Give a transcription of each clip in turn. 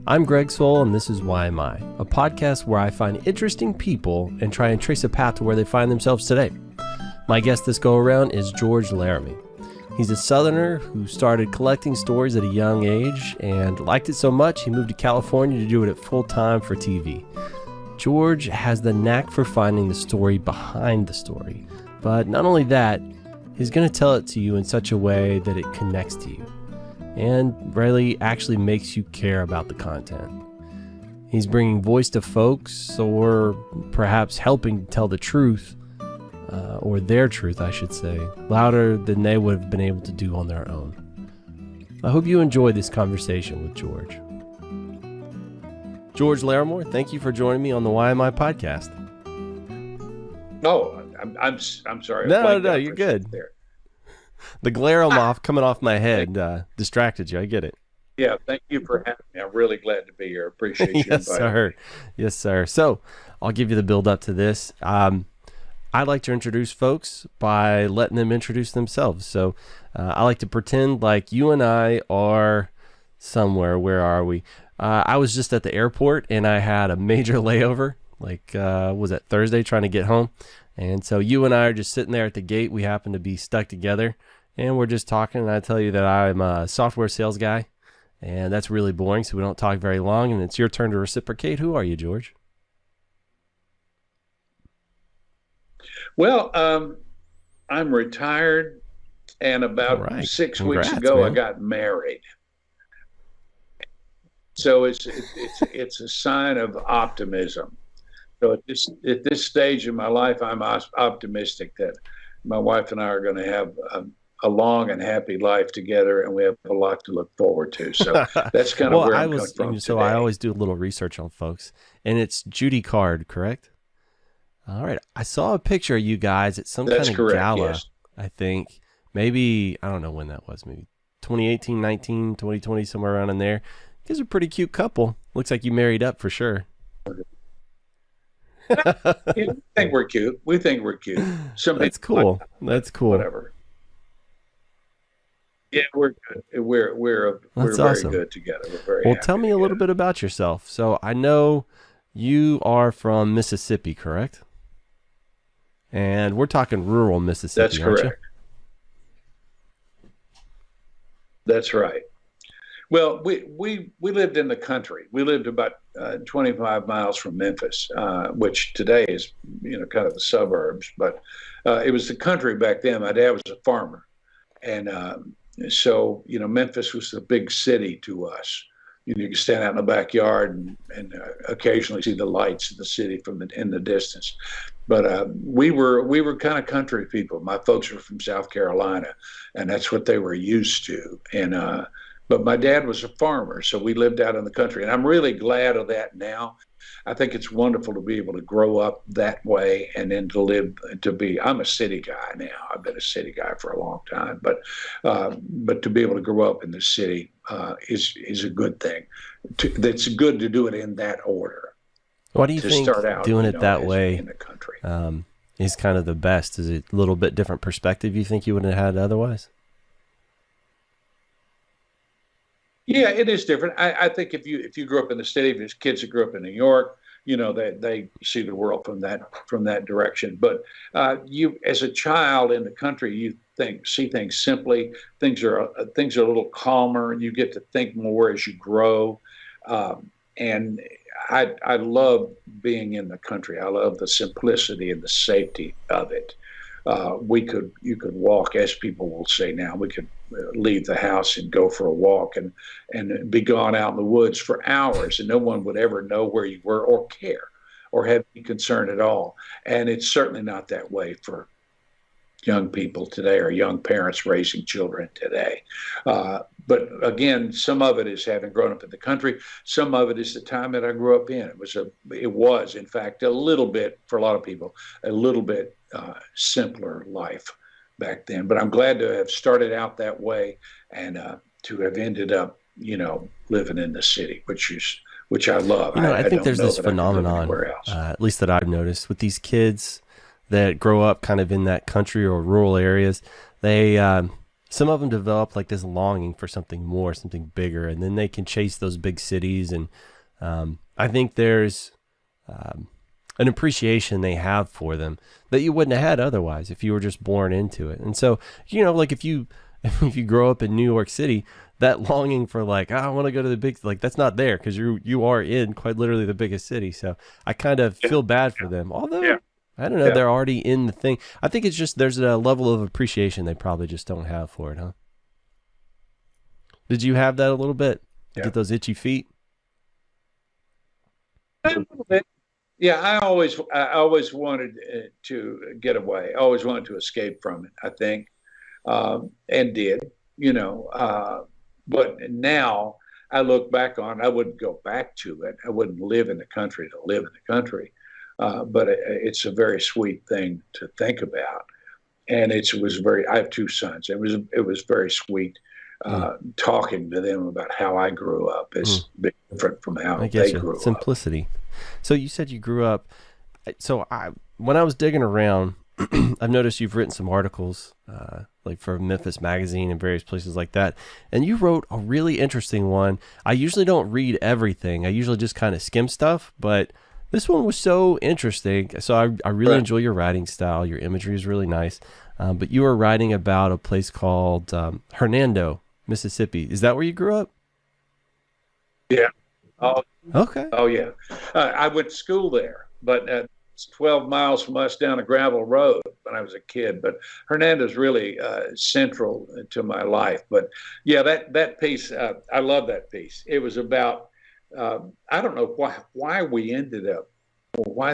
I'm Greg Sowell, and this is Why Am I, a podcast where I find interesting people and try and trace a path to where they find themselves today. My guest this go-around is George Larrimore. He's a Southerner who started collecting stories at a young age and liked it so much he moved to California to do it at full-time for TV. George has the knack for finding the story behind the story, but not only that, he's going to tell it to you in such a way that it connects to you and really actually makes you care about the content. He's bringing voice to folks, or perhaps helping tell the truth, or their truth, I should say, louder than they would have been able to do on their own. I hope you enjoy this conversation with George. George Larrimore, thank you for joining me on the Why Am I podcast. No, I'm sorry. No, you're good. There. The glare coming off my head distracted you. I get it. Yeah, thank you for having me. I'm really glad to be here. Appreciate you. Yes, sir. Yes, sir. So I'll give you the build up to this. I like to introduce folks by letting them introduce themselves. So I like to pretend like you and I are somewhere. Where are we? I was just at the airport and I had a major layover. Was that Thursday, trying to get home? And so you and I are just sitting there at the gate. We happen to be stuck together and we're just talking. And I tell you that I'm a software sales guy, and that's really boring. So we don't talk very long, and it's your turn to reciprocate. Who are you, George? Well, I'm retired, and about 6 weeks ago, man, I got married. So it's a sign of optimism. So at this stage in my life, I'm optimistic that my wife and I are going to have a long and happy life together, and we have a lot to look forward to. So that's kind of where I'm coming from So today. I always do a little research on folks, and it's Judy Card, correct? All right. I saw a picture of you guys at some kind of gala, yes. I think. Maybe, I don't know when that was, maybe 2018, 19, 2020, somewhere around in there. You guys are a pretty cute couple. Looks like you married up for sure. We think we're cute. That's cool. That's cool. Whatever. Yeah, we're good. We're very awesome. Good together. We're very well. Happy Tell me together. A little bit about yourself. So I know you are from Mississippi, correct? And we're talking rural Mississippi. That's correct. Aren't you? That's right. Well, we lived in the country. We lived about 25 miles from Memphis, which today is kind of the suburbs, but it was the country back then. My dad was a farmer, and so Memphis was the big city to us. You could stand out in the backyard and occasionally see the lights of the city in the distance. But we were kind of country people. My folks were from South Carolina, and that's what they were used to. And but my dad was a farmer, so we lived out in the country, and I'm really glad of that now. I think it's wonderful to be able to grow up that way and then I'm a city guy now. I've been a city guy for a long time, but to be able to grow up in the city is a good thing. It's good to do it in that order. What do you think start out, doing it that way in the country is kind of the best? Is it a little bit different perspective you think you wouldn't have had otherwise? Yeah, it is different. I think if you grew up in the city, if there's kids that grew up in New York, they see the world from that direction. But you, as a child in the country, you see things simply. Things are a little calmer. You get to think more as you grow. And I love being in the country. I love the simplicity and the safety of it. You could walk, as people will say now, we could leave the house and go for a walk and be gone out in the woods for hours, and no one would ever know where you were or care or have any concern at all. And it's certainly not that way for young people today or young parents raising children today. But again, some of it is having grown up in the country. Some of it is the time that I grew up in. It was, in fact, a little bit, for a lot of people, a little bit simpler life back then. But I'm glad to have started out that way and to have ended up, living in the city, which I love. I think there's this phenomenon, at least that I've noticed, with these kids that grow up kind of in that country or rural areas. They some of them develop like this longing for something more, something bigger, and then they can chase those big cities. And I think there's an appreciation they have for them that you wouldn't have had otherwise if you were just born into it. And so, like if you grow up in New York City, that longing for like, I want to go to the big, like that's not there because you are in quite literally the biggest city. So I kind of feel bad for them. Although I don't know, they're already in the thing. I think it's just there's a level of appreciation they probably just don't have for it, huh? Did you have that a little bit? Get those itchy feet? A little bit. Yeah, I always wanted to get away. I always wanted to escape from it, I think, and did, but now I look back on, I wouldn't go back to it. I wouldn't live in the country to live in the country. But it's a very sweet thing to think about. And I have two sons. It was very sweet talking to them about how I grew up. It's different from how they grew up. Simplicity. So you said you grew up. So when I was digging around, I've noticed you've written some articles like for Memphis Magazine and various places like that. And you wrote a really interesting one. I usually don't read everything. I usually just kind of skim stuff. But this one was so interesting. So I really enjoy your writing style. Your imagery is really nice. But you were writing about a place called Hernando, Mississippi. Is that where you grew up? Yeah. Oh, okay. Oh, yeah. I went to school there, but it's 12 miles from us down a gravel road when I was a kid. But Hernando's really central to my life. But yeah, that piece, I love that piece. It was about, I don't know why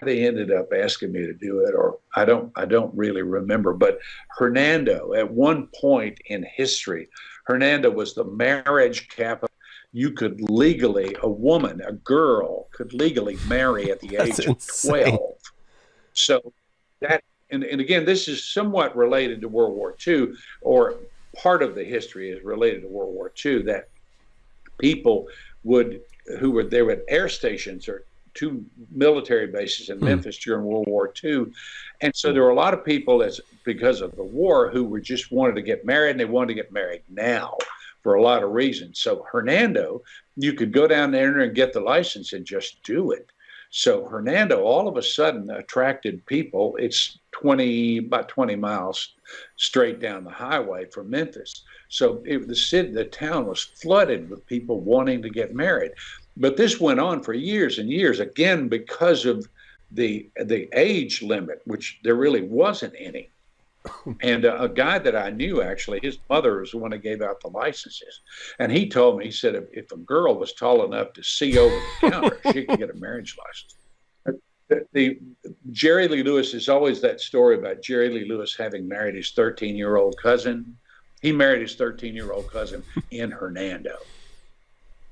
they ended up asking me to do it, or I don't really remember. But Hernando, at one point in history, Hernando was the marriage capital. You could legally, a girl could legally marry at the age of 12. So that, and again, this is somewhat related to World War II, or part of the history is related to World War II, that people who were there at air stations or two military bases in Memphis during World War II. And so there were a lot of people, because of the war, who were just wanted to get married, and they wanted to get married now for a lot of reasons. So Hernando, you could go down there and get the license and just do it. So Hernando all of a sudden attracted people. It's about 20 miles straight down the highway from Memphis. So the town was flooded with people wanting to get married. But this went on for years and years, again, because of the age limit, which there really wasn't any. And a guy that I knew, actually, his mother was the one that gave out the licenses. And he told me, he said, if a girl was tall enough to see over the counter, she could get a marriage license. Jerry Lee Lewis is always that story about Jerry Lee Lewis having married his 13-year-old cousin. He married his 13-year-old cousin in Hernando.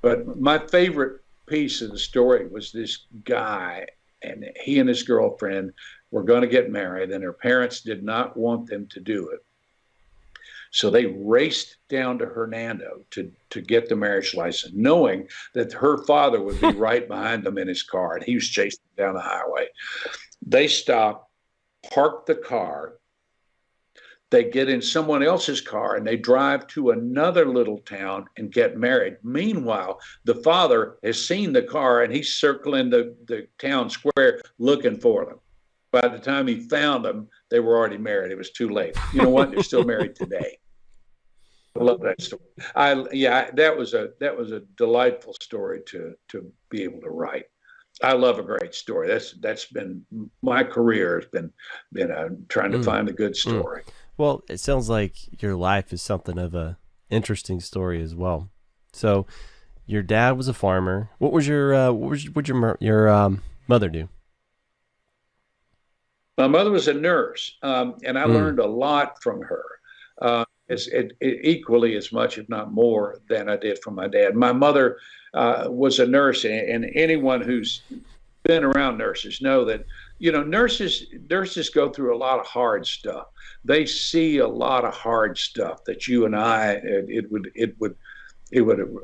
But my favorite piece of the story was this guy, and he and his girlfriend were going to get married, and their parents did not want them to do it. So they raced down to Hernando to get the marriage license, knowing that her father would be right behind them in his car, and he was chasing down the highway. They stop, park the car. They get in someone else's car, and they drive to another little town and get married. Meanwhile, the father has seen the car, and he's circling the town square looking for them. By the time he found them, they were already married. It was too late. You know what? They're still married today. I love that story. That was a delightful story to be able to write. I love a great story. That's been my career, has been trying to find a good story. Well, it sounds like your life is something of a interesting story as well. So, your dad was a farmer. What was your mother do? My mother was a nurse, and I learned a lot from her, equally as much, if not more, than I did from my dad. My mother was a nurse, and anyone who's been around nurses know that, nurses go through a lot of hard stuff. They see a lot of hard stuff that you and I, it would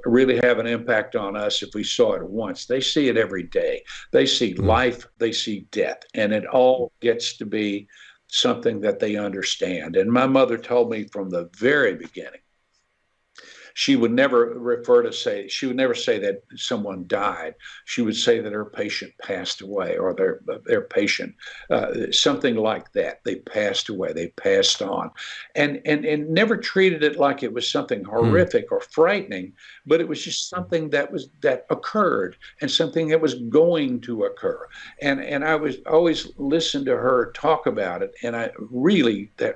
really have an impact on us if we saw it once. They see it every day. They see life, they see death, and it all gets to be something that they understand. And my mother told me from the very beginning, she would never she would never say that someone died. She would say that her patient passed away, or their patient, something like that. They passed away, they passed on, and never treated it like it was something horrific or frightening, but it was just something that occurred, and something that was going to occur. And I was always listened to her talk about it, and that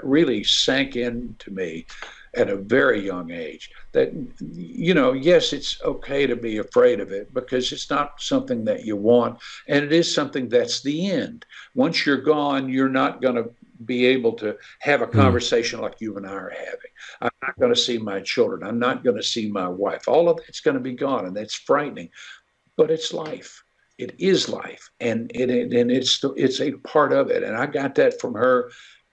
really sank into me at a very young age, that, yes, it's okay to be afraid of it, because it's not something that you want, and it is something that's the end. Once you're gone, you're not going to be able to have a conversation like you and I are having. I'm not going to see my children. I'm not going to see my wife. All of it's going to be gone, and that's frightening. But it's life. It is life, and it's a part of it. And I got that from her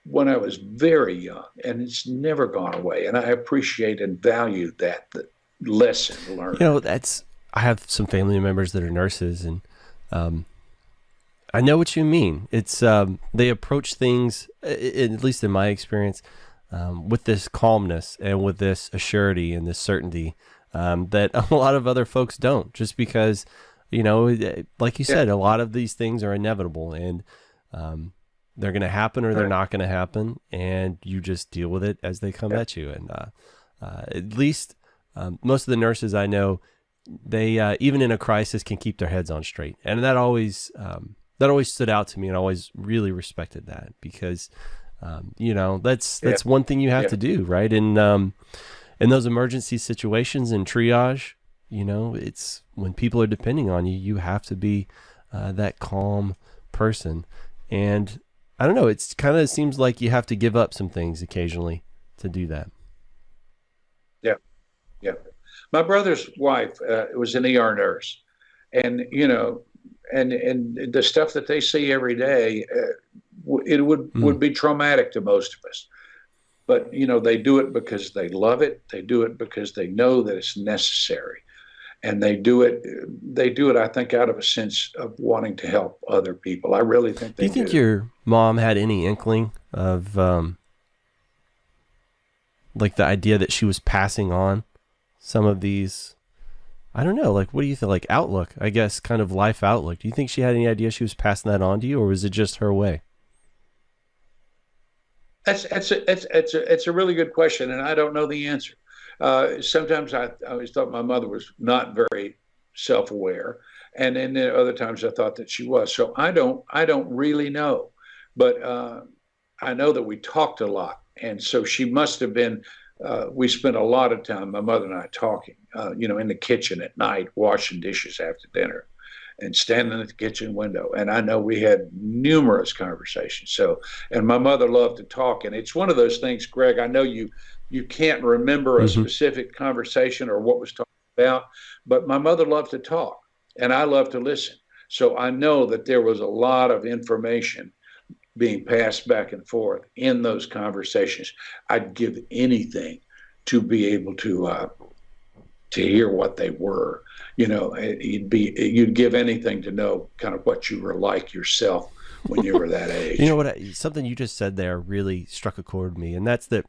when I was very young, and it's never gone away. And I appreciate and value that lesson learned. I have some family members that are nurses, and I know what you mean. It's they approach things, at least in my experience, with this calmness and with this assurity and this certainty that a lot of other folks don't, just because, like you said, a lot of these things are inevitable, and they're going to happen or they're not going to happen, and you just deal with it as they come at you. And at least most of the nurses I know, they even in a crisis can keep their heads on straight, and that always stood out to me, and I always really respected that, because that's one thing you have to do, right? In those emergency situations and triage, it's when people are depending on you, you have to be that calm person. And I don't know, it's kind of seems like you have to give up some things occasionally to do that. Yeah. My brother's wife was an ER nurse, and and the stuff that they see every day, it would be traumatic to most of us. But they do it because they love it. They do it because they know that it's necessary, and they do it. I think, out of a sense of wanting to help other people. I really think they do. Do you think your mom had any inkling of like the idea that she was passing on some of these? I don't know. Like, what do you think? Like outlook, I guess, kind of life outlook. Do you think she had any idea she was passing that on to you, or was it just her way? It's a really good question, and I don't know the answer. Sometimes I always thought my mother was not very self-aware, and then other times I thought that she was. So I don't really know, but I know that we talked a lot, and so she must have been. We spent a lot of time, my mother and I, talking. In the kitchen at night, washing dishes after dinner, and standing at the kitchen window. And I know we had numerous conversations. So, and my mother loved to talk. And it's one of those things, Greg, I know you can't remember a specific conversation or what was talked about, but my mother loved to talk, and I loved to listen. So I know that there was a lot of information being passed back and forth in those conversations. I'd give anything to be able to hear what they were. You'd give anything to know kind of what you were like yourself when you were that age. Something you just said there really struck a chord with me, and that's that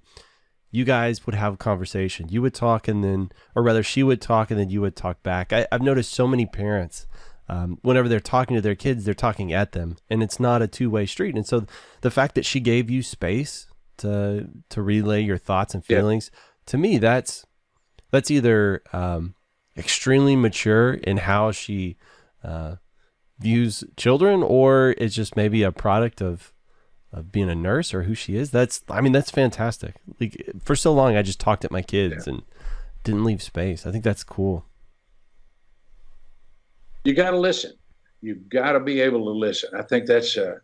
you guys would have a conversation. You would talk, and then, or rather she would talk, and then you would talk back. I've noticed so many parents, whenever they're talking to their kids, they're talking at them, and it's not a two-way street. And so the fact that she gave you space to relay your thoughts and feelings, to me, that's either extremely mature in how she views children, or it's just maybe a product of being a nurse or who she is. That's fantastic. Like, for so long, I just talked at my kids and didn't leave space. I think that's cool. You got to listen. You've got to be able to listen. I think that's a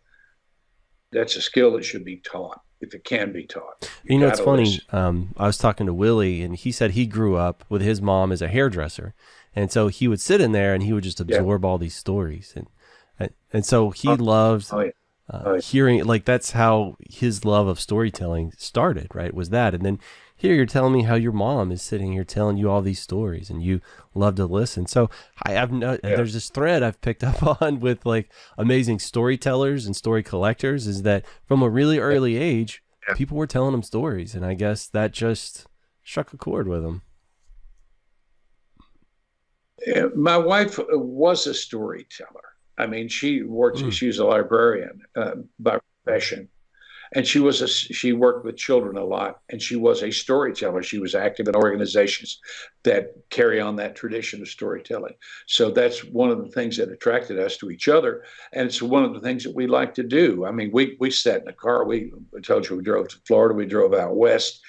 skill that should be taught, if it can be taught. It's funny. I was talking to Willie, and he said he grew up with his mom as a hairdresser, and so he would sit in there and he would just absorb all these stories, and so he loved hearing, like, that's how his love of storytelling started, right? Was that. And then here you're telling me how your mom is sitting here telling you all these stories and you love to listen. So there's this thread I've picked up on with like amazing storytellers and story collectors, is that from a really early age, people were telling them stories. And I guess that just struck a chord with them. My wife was a storyteller. I mean, she was a librarian by profession. And she worked with children a lot, and she was a storyteller. She was active in organizations that carry on that tradition of storytelling. So that's one of the things that attracted us to each other, and it's one of the things that we like to do. I mean, we sat in a car. I told you we drove to Florida. We drove out west.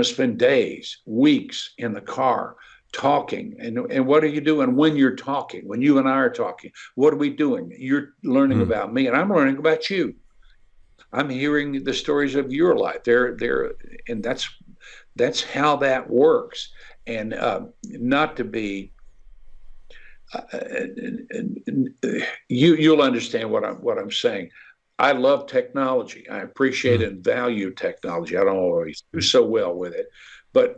Spend days, weeks in the car talking. And what are you doing when you're talking? When you and I are talking, what are we doing? You're learning about me, and I'm learning about you. I'm hearing the stories of your life. And that's how that works. And not to be, you'll understand what I'm saying. I love technology. I appreciate and value technology. I don't always do so well with it, but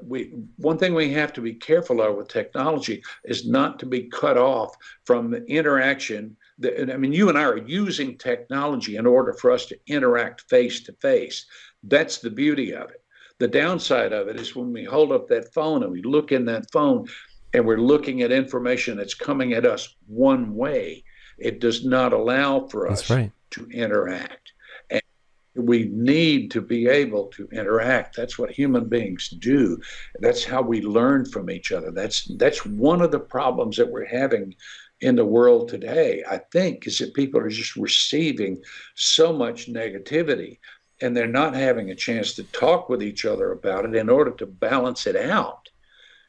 one thing we have to be careful of with technology is not to be cut off from the interaction. I mean, you and I are using technology in order for us to interact face to face. That's the beauty of it. The downside of it is when we hold up that phone and we look in that phone and we're looking at information that's coming at us one way, it does not allow for us to interact. And we need to be able to interact. That's what human beings do. That's how we learn from each other. That's one of the problems that we're having in the world today, I think, is that people are just receiving so much negativity and they're not having a chance to talk with each other about it in order to balance it out.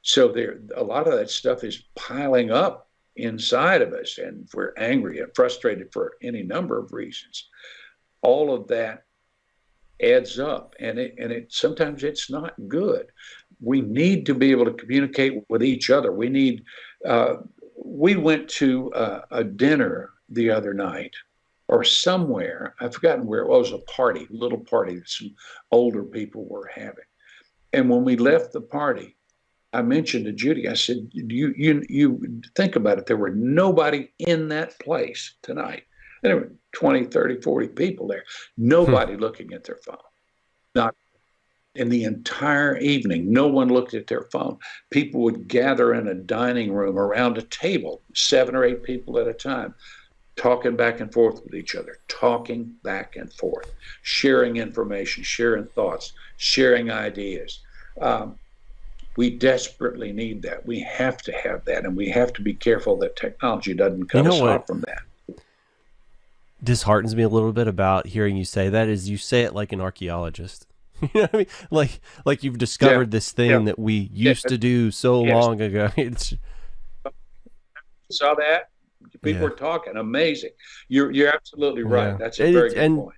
So a lot of that stuff is piling up inside of us, and we're angry and frustrated for any number of reasons. All of that adds up, and it sometimes it's not good. We need to be able to communicate with each other. We went to a dinner the other night or somewhere. I've forgotten where it was. A little party that some older people were having. And when we left the party, I mentioned to Judy, I said, you think about it. There were nobody in that place tonight. And there were 20, 30, 40 people there. Nobody looking at their phone. Not in the entire evening, no one looked at their phone. People would gather in a dining room around a table, 7 or 8 people at a time, talking back and forth with each other, talking back and forth, sharing information, sharing thoughts, sharing ideas. We desperately need that. We have to have that, and we have to be careful that technology doesn't cut us off from that. Disheartens me a little bit about hearing you say that is you say it like an archaeologist. You know what I mean? Like you've discovered this thing that we used to do so long ago. Saw that? People were talking. Amazing. You're absolutely right. That's a very good point.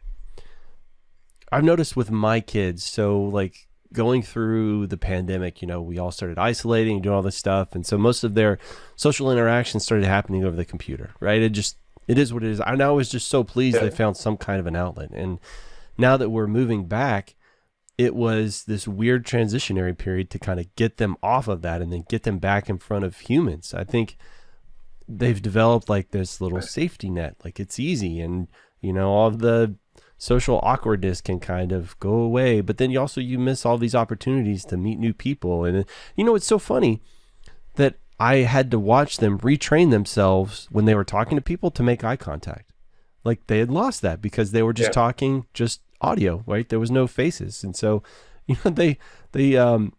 I've noticed with my kids, so like going through the pandemic, we all started isolating, doing all this stuff. And so most of their social interactions started happening over the computer, right? It is what it is. I was just so pleased they found some kind of an outlet. And now that we're moving back, it was this weird transitionary period to kind of get them off of that and then get them back in front of humans. I think they've developed like this little safety net, like it's easy, and all of the social awkwardness can kind of go away, but then you miss all these opportunities to meet new people. And it's so funny that I had to watch them retrain themselves when they were talking to people to make eye contact. Like they had lost that because they were just talking just audio, right? There was no faces. And so, they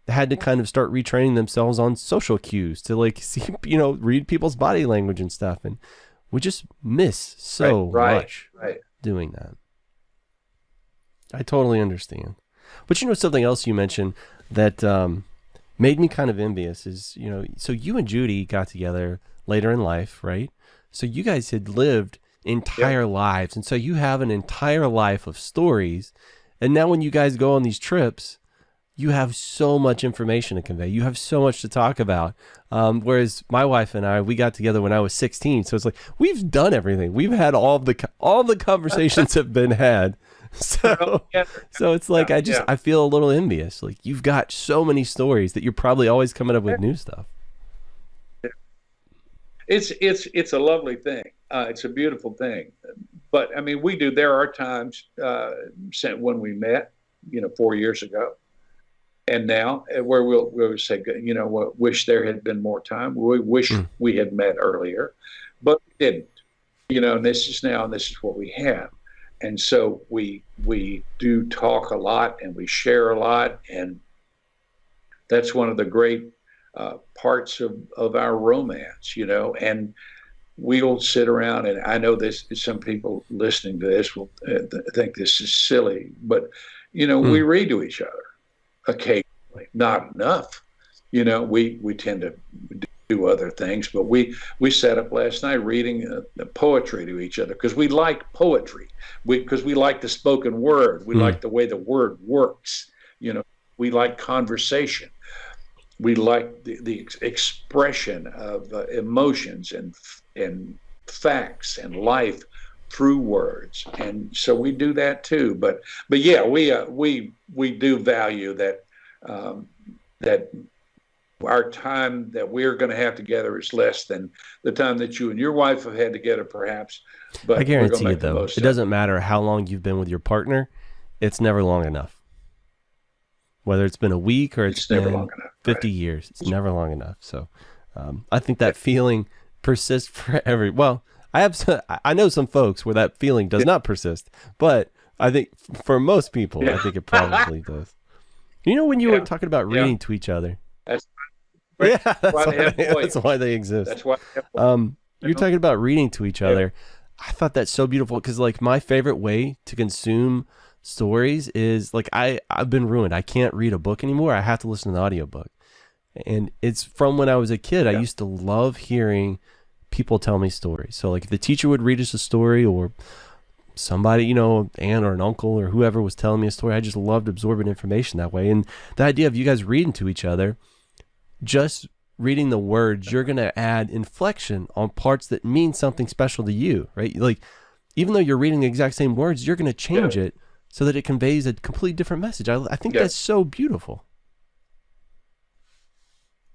had to kind of start retraining themselves on social cues to like see, read people's body language and stuff. And we just miss so much doing that. I totally understand. But something else you mentioned that made me kind of envious is, so you and Judy got together later in life, right? So you guys had lived entire lives. And so you have an entire life of stories. And now when you guys go on these trips, you have so much information to convey. You have so much to talk about. Whereas my wife and I, we got together when I was 16. So it's like, we've done everything. We've had all the conversations have been had. So it's like, I feel a little envious. Like, you've got so many stories that you're probably always coming up with new stuff. It's a lovely thing. It's a beautiful thing. But I mean, there are times when we met, 4 years ago, and now where we'll say, wish there had been more time. We wish we had met earlier, but we didn't. And this is now, and this is what we have. And so we do talk a lot, and we share a lot, and that's one of the great parts of our romance, and we'll sit around, and I know some people listening to this will think this is silly, but we read to each other occasionally, not enough. We tend to do other things, but we sat up last night reading poetry to each other because we like poetry, because we like the spoken word, we like the way the word works. We like conversation. We like the expression of emotions and facts and life through words, and so we do that too. But yeah, we do value that that our time that we're going to have together is less than the time that you and your wife have had together, perhaps. But I guarantee you, though, it doesn't matter how long you've been with your partner; it's never long enough. Whether it's been a week or it's never been long enough, 50 years, it's never long enough. So I think that feeling persists for well, I know some folks where that feeling does not persist, but I think for most people, I think it probably does. When you were talking about reading to each other. That's that's why they exist. That's why. You're talking about reading to each other. I thought that's so beautiful because, like, my favorite way to consume stories is, like, I've been ruined. I can't read a book anymore. I have to listen to an audiobook. And it's from when I was a kid. I used to love hearing people tell me stories. So, like, if the teacher would read us a story, or somebody, an aunt or an uncle or whoever was telling me a story, I just loved absorbing information that way. And the idea of you guys reading to each other, just reading the words, you're going to add inflection on parts that mean something special to you, right? Like, even though you're reading the exact same words, you're going to change it so that it conveys a completely different message. I think that's so beautiful.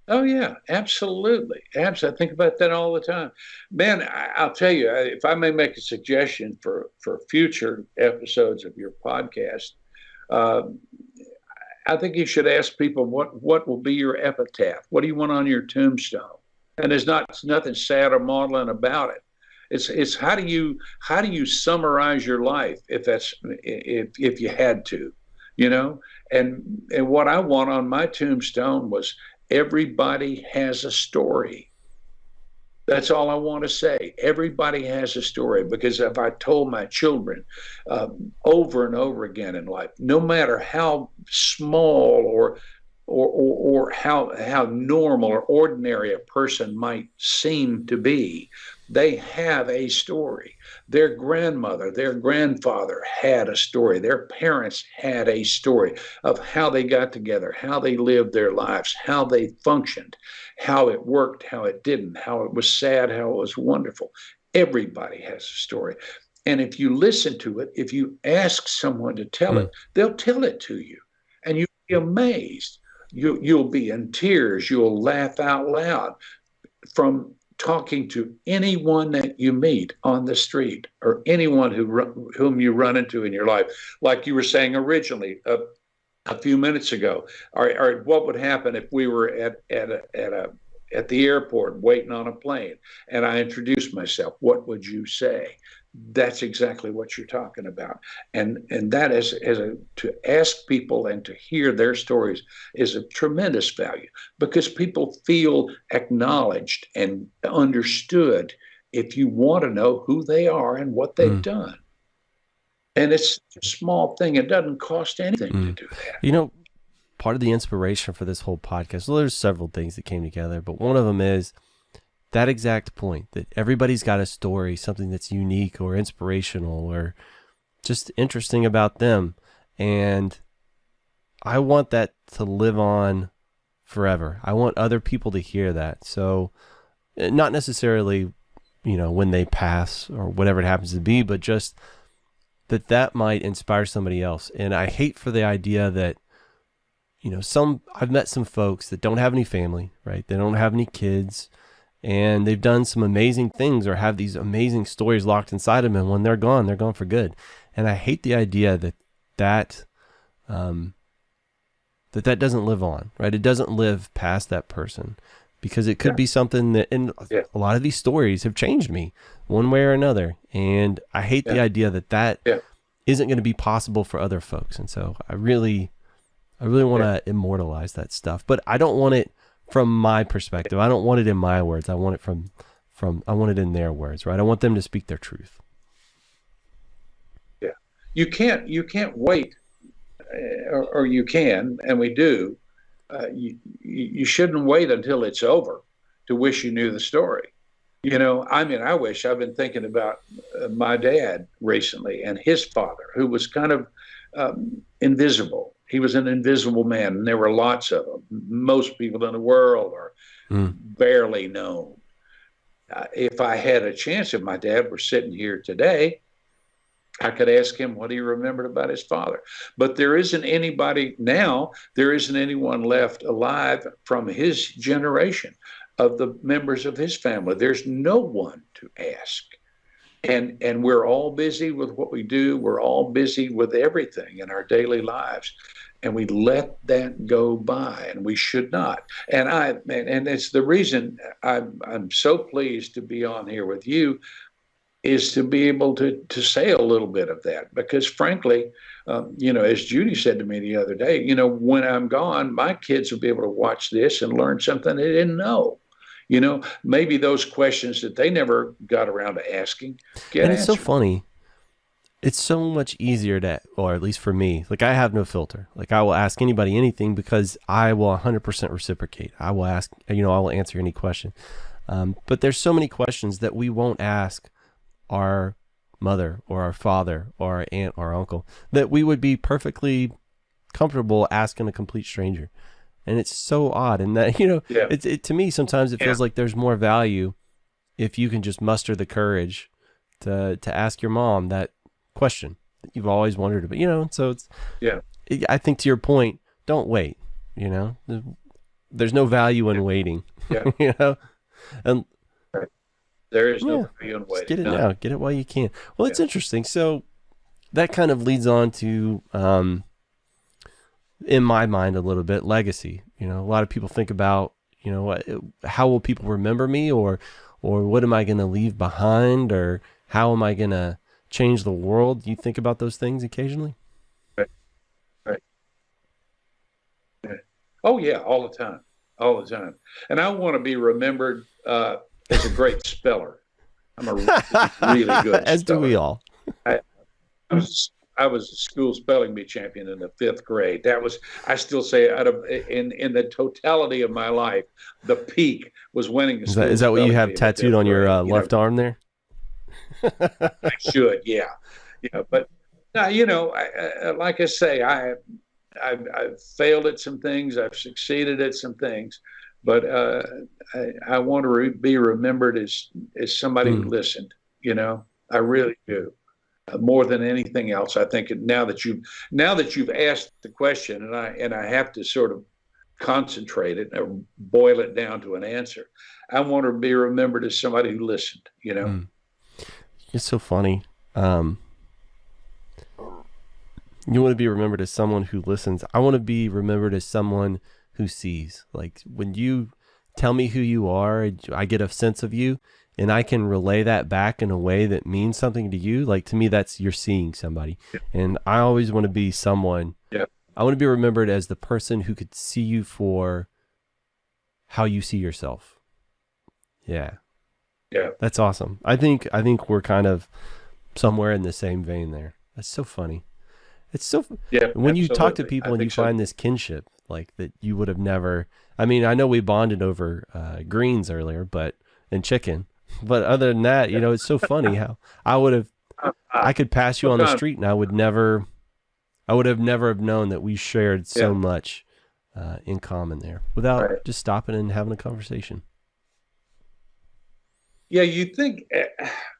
Oh, yeah, absolutely. I think about that all the time. Man, I'll tell you, if I may make a suggestion for future episodes of your podcast, I think you should ask people what will be your epitaph. What do you want on your tombstone? And there's nothing sad or maudlin about it. It's how do you summarize your life if you had to, and what I want on my tombstone was everybody has a story. That's all I want to say. Everybody has a story, because if I told my children over and over again in life, no matter how small or how normal or ordinary a person might seem to be, they have a story. Their grandmother, their grandfather had a story. Their parents had a story of how they got together, how they lived their lives, how they functioned, how it worked, how it didn't, how it was sad, how it was wonderful. Everybody has a story. And if you listen to it, if you ask someone to tell it, they'll tell it to you. And you'll be amazed. You'll be in tears. You'll laugh out loud from talking to anyone that you meet on the street, or anyone whom you run into in your life. Like you were saying originally a few minutes ago, or what would happen if we were at the airport waiting on a plane and I introduced myself? What would you say? That's exactly what you're talking about. And that is to ask people and to hear their stories is a tremendous value, because people feel acknowledged and understood if you want to know who they are and what they've done. And it's a small thing. It doesn't cost anything to do that. Part of the inspiration for this whole podcast, well, there's several things that came together, but one of them is that exact point that everybody's got a story, something that's unique or inspirational or just interesting about them. And I want that to live on forever. I want other people to hear that. So not necessarily, when they pass or whatever it happens to be, but just that might inspire somebody else. And I hate for the idea that, I've met some folks that don't have any family, right? They don't have any kids, and they've done some amazing things or have these amazing stories locked inside of them. And when they're gone for good. And I hate the idea that doesn't live on, right? It doesn't live past that person, because it could be something that, and a lot of these stories have changed me one way or another. And I hate the idea that isn't going to be possible for other folks. And so I really want to immortalize that stuff, but I don't want it from my perspective. I don't want it in my words. I want it I want it in their words, right? I want them to speak their truth. Yeah. You can't wait, or you can, and we do. You shouldn't wait until it's over to wish you knew the story. I wish. I've been thinking about my dad recently and his father, who was kind of invisible. He was an invisible man, and there were lots of them. Most people in the world are barely known. If I had a chance, if my dad were sitting here today, I could ask him what he remembered about his father. But there isn't anybody now, there isn't anyone left alive from his generation of the members of his family. There's no one to ask. And we're all busy with what we do. We're all busy with everything in our daily lives. And we let that go by, and we should not. And it's the reason I'm so pleased to be on here with you, is to be able to say a little bit of that, because frankly, as Judy said to me the other day, when I'm gone, my kids will be able to watch this and learn something they didn't know. Maybe those questions that they never got around to asking get And it's answered. so funny. It's so much easier or at least for me, like I have no filter. Like I will ask anybody anything, because I will 100% reciprocate. I will ask, I will answer any question. But there's so many questions that we won't ask our mother or our father or our aunt or our uncle, that we would be perfectly comfortable asking a complete stranger. And it's so odd. And that, to me, sometimes it feels like there's more value if you can just muster the courage to ask your mom that question that you've always wondered about, so it's, I think to your point, don't wait, there's no value in waiting, and there is no value in waiting. Get it now, get it while you can. Well, it's interesting. So that kind of leads on to, in my mind, a little bit legacy. A lot of people think about, how will people remember me, or what am I going to leave behind, or how am I going to change the world? Do you think about those things occasionally? Right. Oh yeah, all the time. And I want to be remembered as a great speller. I'm a really good as speller. Do we all. I was a school spelling bee champion in the 5th grade. That was, I still say, in the totality of my life, the peak was winning. Is that what you have tattooed on your left arm there? I should, yeah. But now, like I say, I've failed at some things. I've succeeded at some things, but I want to be remembered as somebody who listened. I really do. More than anything else, I think now that you've asked the question, and I have to sort of concentrate it and boil it down to an answer. I want to be remembered as somebody who listened. It's so funny. You want to be remembered as someone who listens. I want to be remembered as someone who sees. Like when you tell me who you are, I get a sense of you, and I can relay that back in a way that means something to you. Like to me, that's you're seeing somebody. Yeah. And I always want to be someone. Yeah. I want to be remembered as the person who could see you for how you see yourself. Yeah. Yeah. That's awesome. I think we're kind of somewhere in the same vein there. That's so funny. It's so when you talk to people and you find this kinship, like that you would have never. I mean, I know we bonded over greens earlier, and chicken, but other than that, it's so funny how I could pass you on the street and I I would have never have known that we shared so Yeah. much in common there without Right. just stopping and having a conversation. Yeah, you think,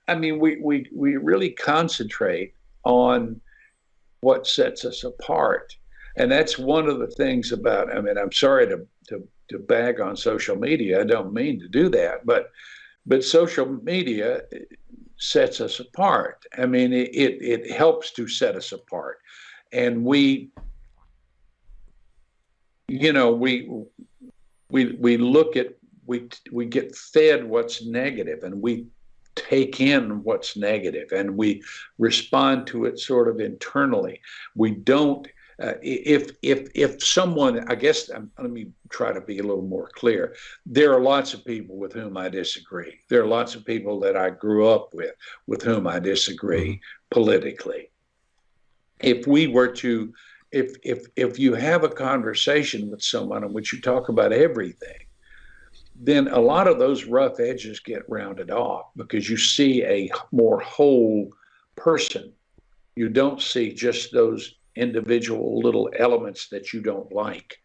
I mean, we really concentrate on what sets us apart. And that's one of the things about, I mean, I'm sorry to bag on social media. I don't mean to do that, but social media sets us apart. I mean, it helps to set us apart. And we, you know, we look at, we get fed what's negative, and we take in what's negative, and we respond to it sort of internally. We don't. If someone, I guess, let me try to be a little more clear. There are lots of people with whom I disagree. There are lots of people that I grew up with whom I disagree politically. If we were to, if you have a conversation with someone in which you talk about everything, then a lot of those rough edges get rounded off because you see a more whole person. You don't see just those individual little elements that you don't like.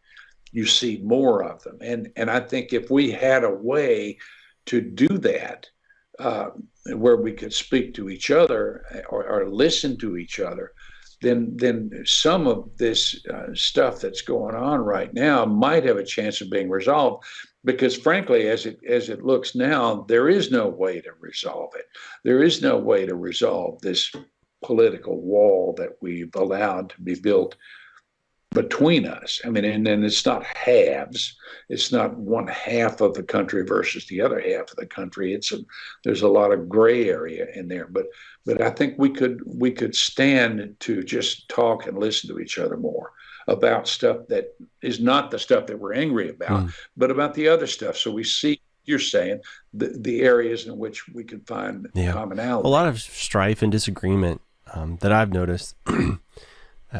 You see more of them. And I think if we had a way to do that, where we could speak to each other or listen to each other, then some of this stuff that's going on right now might have a chance of being resolved. Because frankly, as it looks now, there is no way to resolve it. There is no way to resolve this political wall that we've allowed to be built between us. I mean, and it's not halves. It's not one half of the country versus the other half of the country. There's a lot of gray area in there. But I think we could stand to just talk and listen to each other more about stuff that is not the stuff that we're angry about, but about the other stuff. So we see, you're saying, the areas in which we can find commonality. A lot of strife and disagreement that I've noticed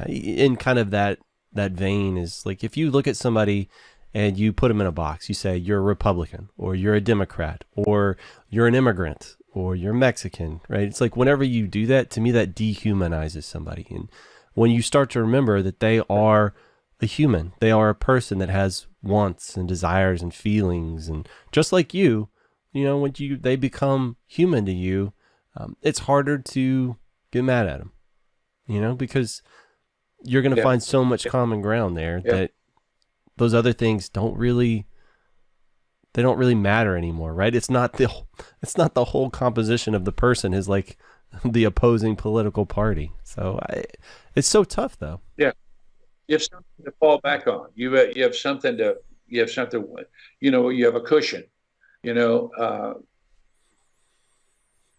in kind of that vein is like, if you look at somebody and you put them in a box, you say you're a Republican or you're a Democrat or you're an immigrant or you're Mexican, right? It's like whenever you do that, to me, that dehumanizes somebody. And when you start to remember that they are a human, they are a person that has wants and desires and feelings, and just like you know, when they become human to you, it's harder to get mad at them, you know, because you're going to find so much common ground there that those other things don't really matter anymore, right? It's not the whole composition of the person is like the opposing political party. So it's so tough, though. Yeah, you have something to fall back on. You have something. You know, you have a cushion. You know,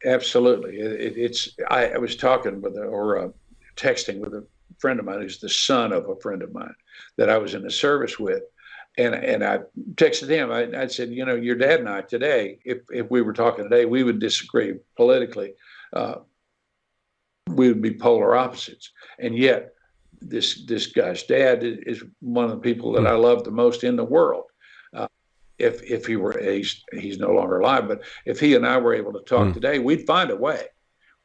absolutely. I was talking with texting with a friend of mine who's the son of a friend of mine that I was in the service with. And I texted him. I said, you know, your dad and I today, if we were talking today, we would disagree politically. We would be polar opposites. And yet this guy's dad is one of the people that I love the most in the world. If he were, he's no longer alive, but if he and I were able to talk today, we'd find a way.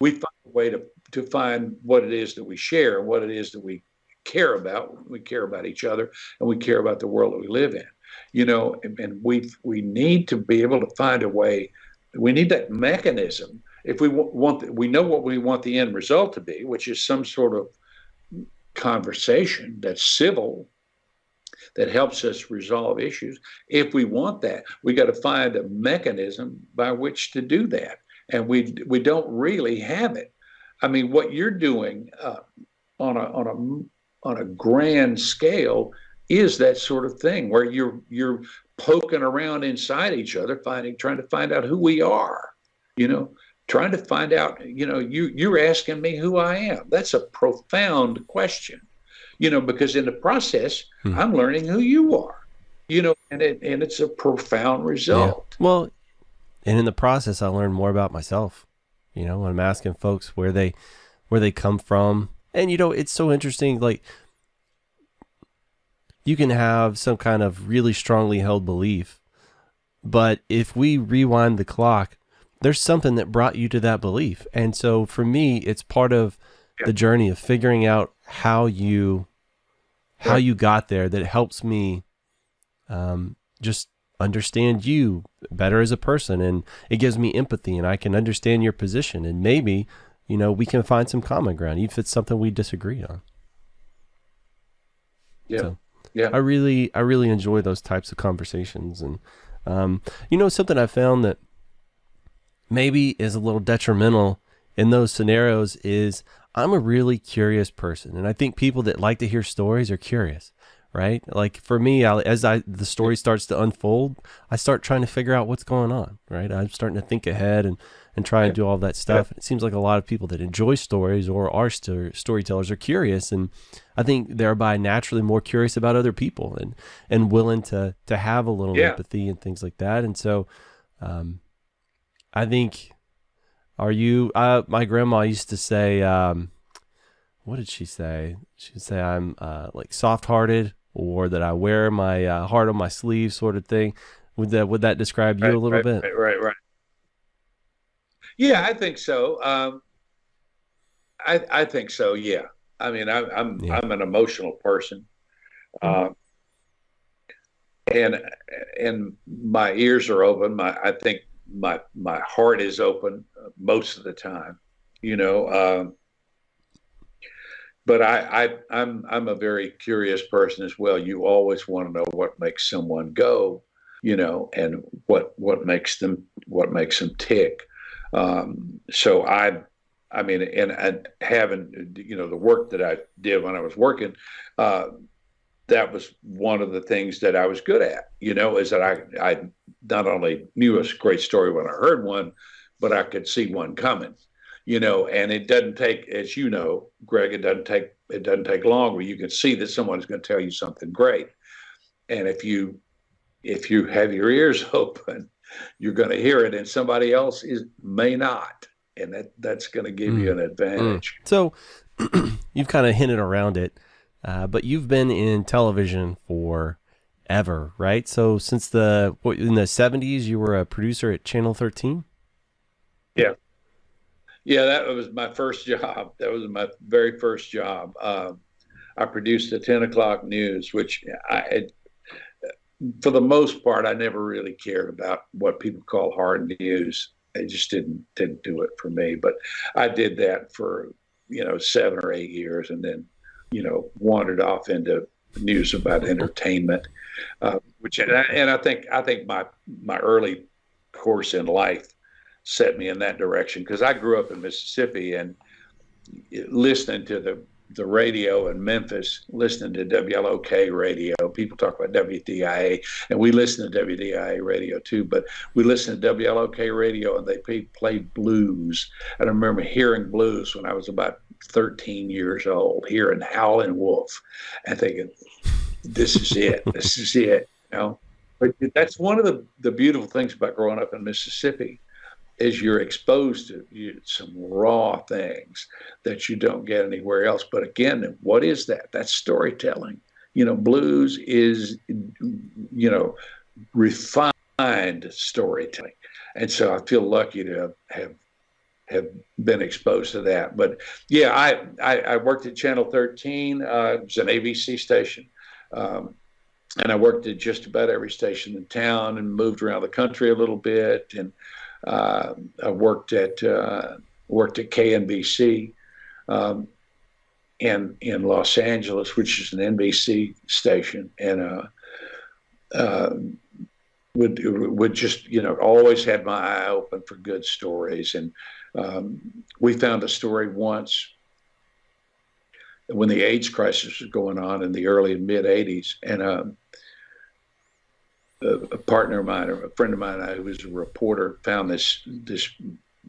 We'd find a way to find what it is that we share and what it is that we care about. We care about each other, and we care about the world that we live in. You know, and we need to be able to find a way. We need that mechanism. If we we know what we want the end result to be, which is some sort of conversation that's civil, that helps us resolve issues. If we want that, we got to find a mechanism by which to do that, and we don't really have it. I mean, what you're doing on a grand scale is that sort of thing where you're poking around inside each other, trying to find out who we are. You know, trying to find out. You know, you're asking me who I am. That's a profound question. You know, because in the process, I'm learning who you are. You know, and it's a profound result. Yeah. Well, and in the process, I learned more about myself. You know, when I'm asking folks where they come from, and you know, it's so interesting. Like, you can have some kind of really strongly held belief, but if we rewind the clock, there's something that brought you to that belief. And so for me, it's part of the journey of figuring out how you got there that helps me just understand you better as a person, and it gives me empathy, and I can understand your position, and maybe, we can find some common ground, even if it's something we disagree on. Yeah. So, yeah. I really enjoy those types of conversations. And, something I found that maybe is a little detrimental in those scenarios is I'm a really curious person. And I think people that like to hear stories are curious, right? Like for me, the story starts to unfold, I start trying to figure out what's going on, right? I'm starting to think ahead and try and do all that stuff. It seems like a lot of people that enjoy stories or are storytellers are curious, and I think thereby naturally more curious about other people and willing to have a little empathy and things like that. And so I think, my grandma used to say, what did she say? She'd say I'm like soft-hearted, or that I wear my heart on my sleeve, sort of thing. Would that describe you a little bit? Right. Yeah, I think so. I think so. Yeah. I mean, I'm an emotional person, and my ears are open. I think my heart is open most of the time, but I'm a very curious person as well. You always want to know what makes someone go, and what makes them tick. So I mean, and having, the work that I did when I was working, that was one of the things that I was good at, is that I not only knew a great story when I heard one, but I could see one coming, and it doesn't take, as you know, Greg, it doesn't take long where you can see that someone's going to tell you something great. And if you have your ears open, you're going to hear it, and somebody else may not, and that's going to give you an advantage. So you've kind of hinted around it, but you've been in television forever, right? So since in the 70s, you were a producer at Channel 13? Yeah. Yeah, that was my first job. That was my very first job. I produced the 10 o'clock news, which for the most part, I never really cared about what people call hard news. It just didn't do it for me. But I did that for 7 or 8 years, and then wandered off into news about entertainment, and I think my early course in life set me in that direction, because I grew up in Mississippi, and listening to the radio in Memphis, listening to WLOK radio. People talk about WDIA, and we listen to WDIA radio too, but we listen to WLOK radio, and they played blues. And I remember hearing blues when I was about 13 years old, hearing Howlin' Wolf, and thinking, this is it. This is it. But that's one of the beautiful things about growing up in Mississippi, is you're exposed to some raw things that you don't get anywhere else. But again, what is that? That's storytelling. Blues is, refined storytelling. And so I feel lucky to have been exposed to that. But yeah, I worked at Channel 13. It was an ABC station. And I worked at just about every station in town, and moved around the country a little bit. And I worked at KNBC in Los Angeles, which is an NBC station, and would just always had my eye open for good stories. And we found a story once when the AIDS crisis was going on in the early and mid 80s, and a partner of mine, or a friend of mine, who was a reporter, found this.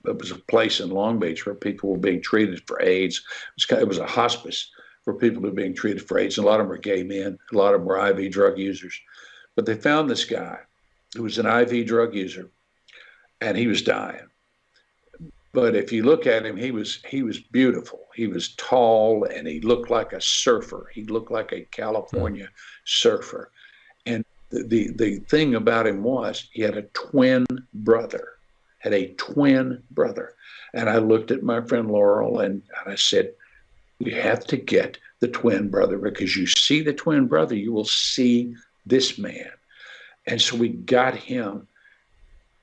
It was a place in Long Beach where people were being treated for AIDS. It was a hospice for people who were being treated for AIDS. And a lot of them were gay men. A lot of them were IV drug users. But they found this guy who was an IV drug user, and he was dying. But if you look at him, he was beautiful. He was tall, and he looked like a surfer. He looked like a California surfer. And the thing about him was he had a twin brother. And I looked at my friend Laurel, and I said, we have to get the twin brother, because you see the twin brother, you will see this man. And so we got him,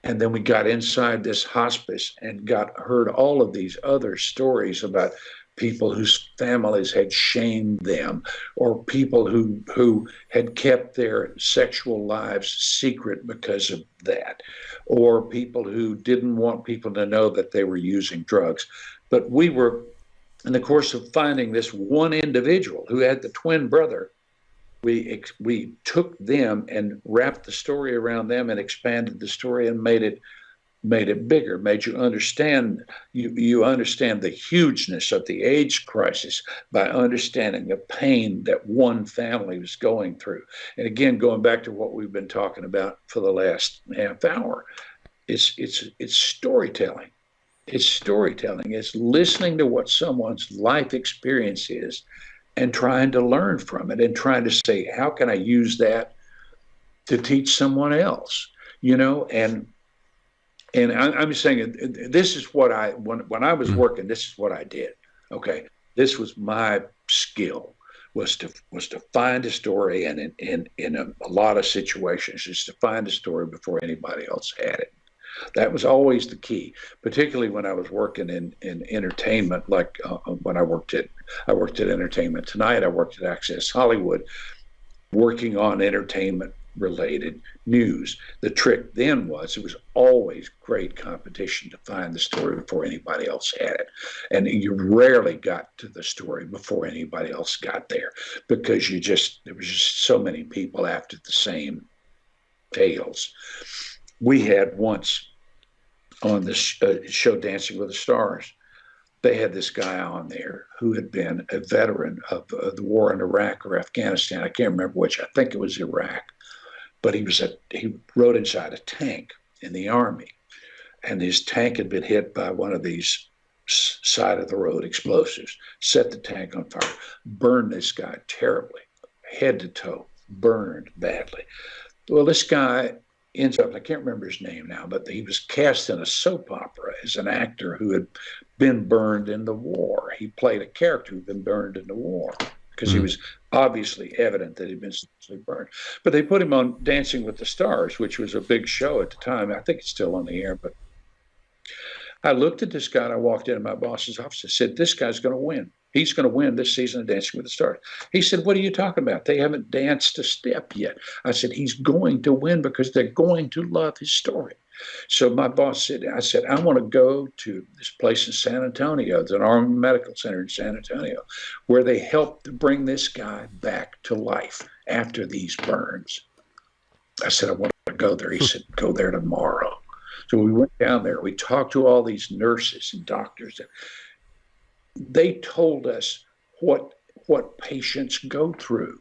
and then we got inside this hospice and heard all of these other stories about people whose families had shamed them, or people who had kept their sexual lives secret because of that, or people who didn't want people to know that they were using drugs. But we were, in the course of finding this one individual who had the twin brother, we took them and wrapped the story around them and expanded the story and made it bigger, made you understand. You understand the hugeness of the AIDS crisis by understanding the pain that one family was going through. And again, going back to what we've been talking about for the last half hour, it's storytelling. It's storytelling. It's listening to what someone's life experience is and trying to learn from it and trying to say, how can I use that to teach someone else? And I'm saying this is what when I was working, this is what I did. Okay. This was my skill, was to find a story, and in a lot of situations, is to find a story before anybody else had it. That was always the key, particularly when I was working in entertainment. Like when I worked at Entertainment Tonight, I worked at Access Hollywood, working on entertainment related news. The trick then was it was always great competition to find the story before anybody else had it. And you rarely got to the story before anybody else got there, because there was just so many people after the same tales. We had once on the show Dancing with the Stars, they had this guy on there who had been a veteran of the war in Iraq or Afghanistan. I can't remember which. I think it was Iraq. But he rode inside a tank in the Army, and his tank had been hit by one of these side of the road explosives, set the tank on fire, burned this guy terribly, head to toe, burned badly. Well, this guy ends up, I can't remember his name now, but he was cast in a soap opera as an actor who had been burned in the war. He played a character who'd been burned in the war, because he was obviously evident that he'd been seriously burned. But they put him on Dancing with the Stars, which was a big show at the time. I think it's still on the air. But I looked at this guy, and I walked into my boss's office and said, this guy's going to win. He's going to win this season of Dancing with the Stars. He said, what are you talking about? They haven't danced a step yet. I said, he's going to win because they're going to love his story. So my boss said, I want to go to this place in San Antonio, the Army Medical Center in San Antonio, where they helped to bring this guy back to life after these burns. I said, I want to go there. He said, go there tomorrow. So we went down there. We talked to all these nurses and doctors. They told us what patients go through.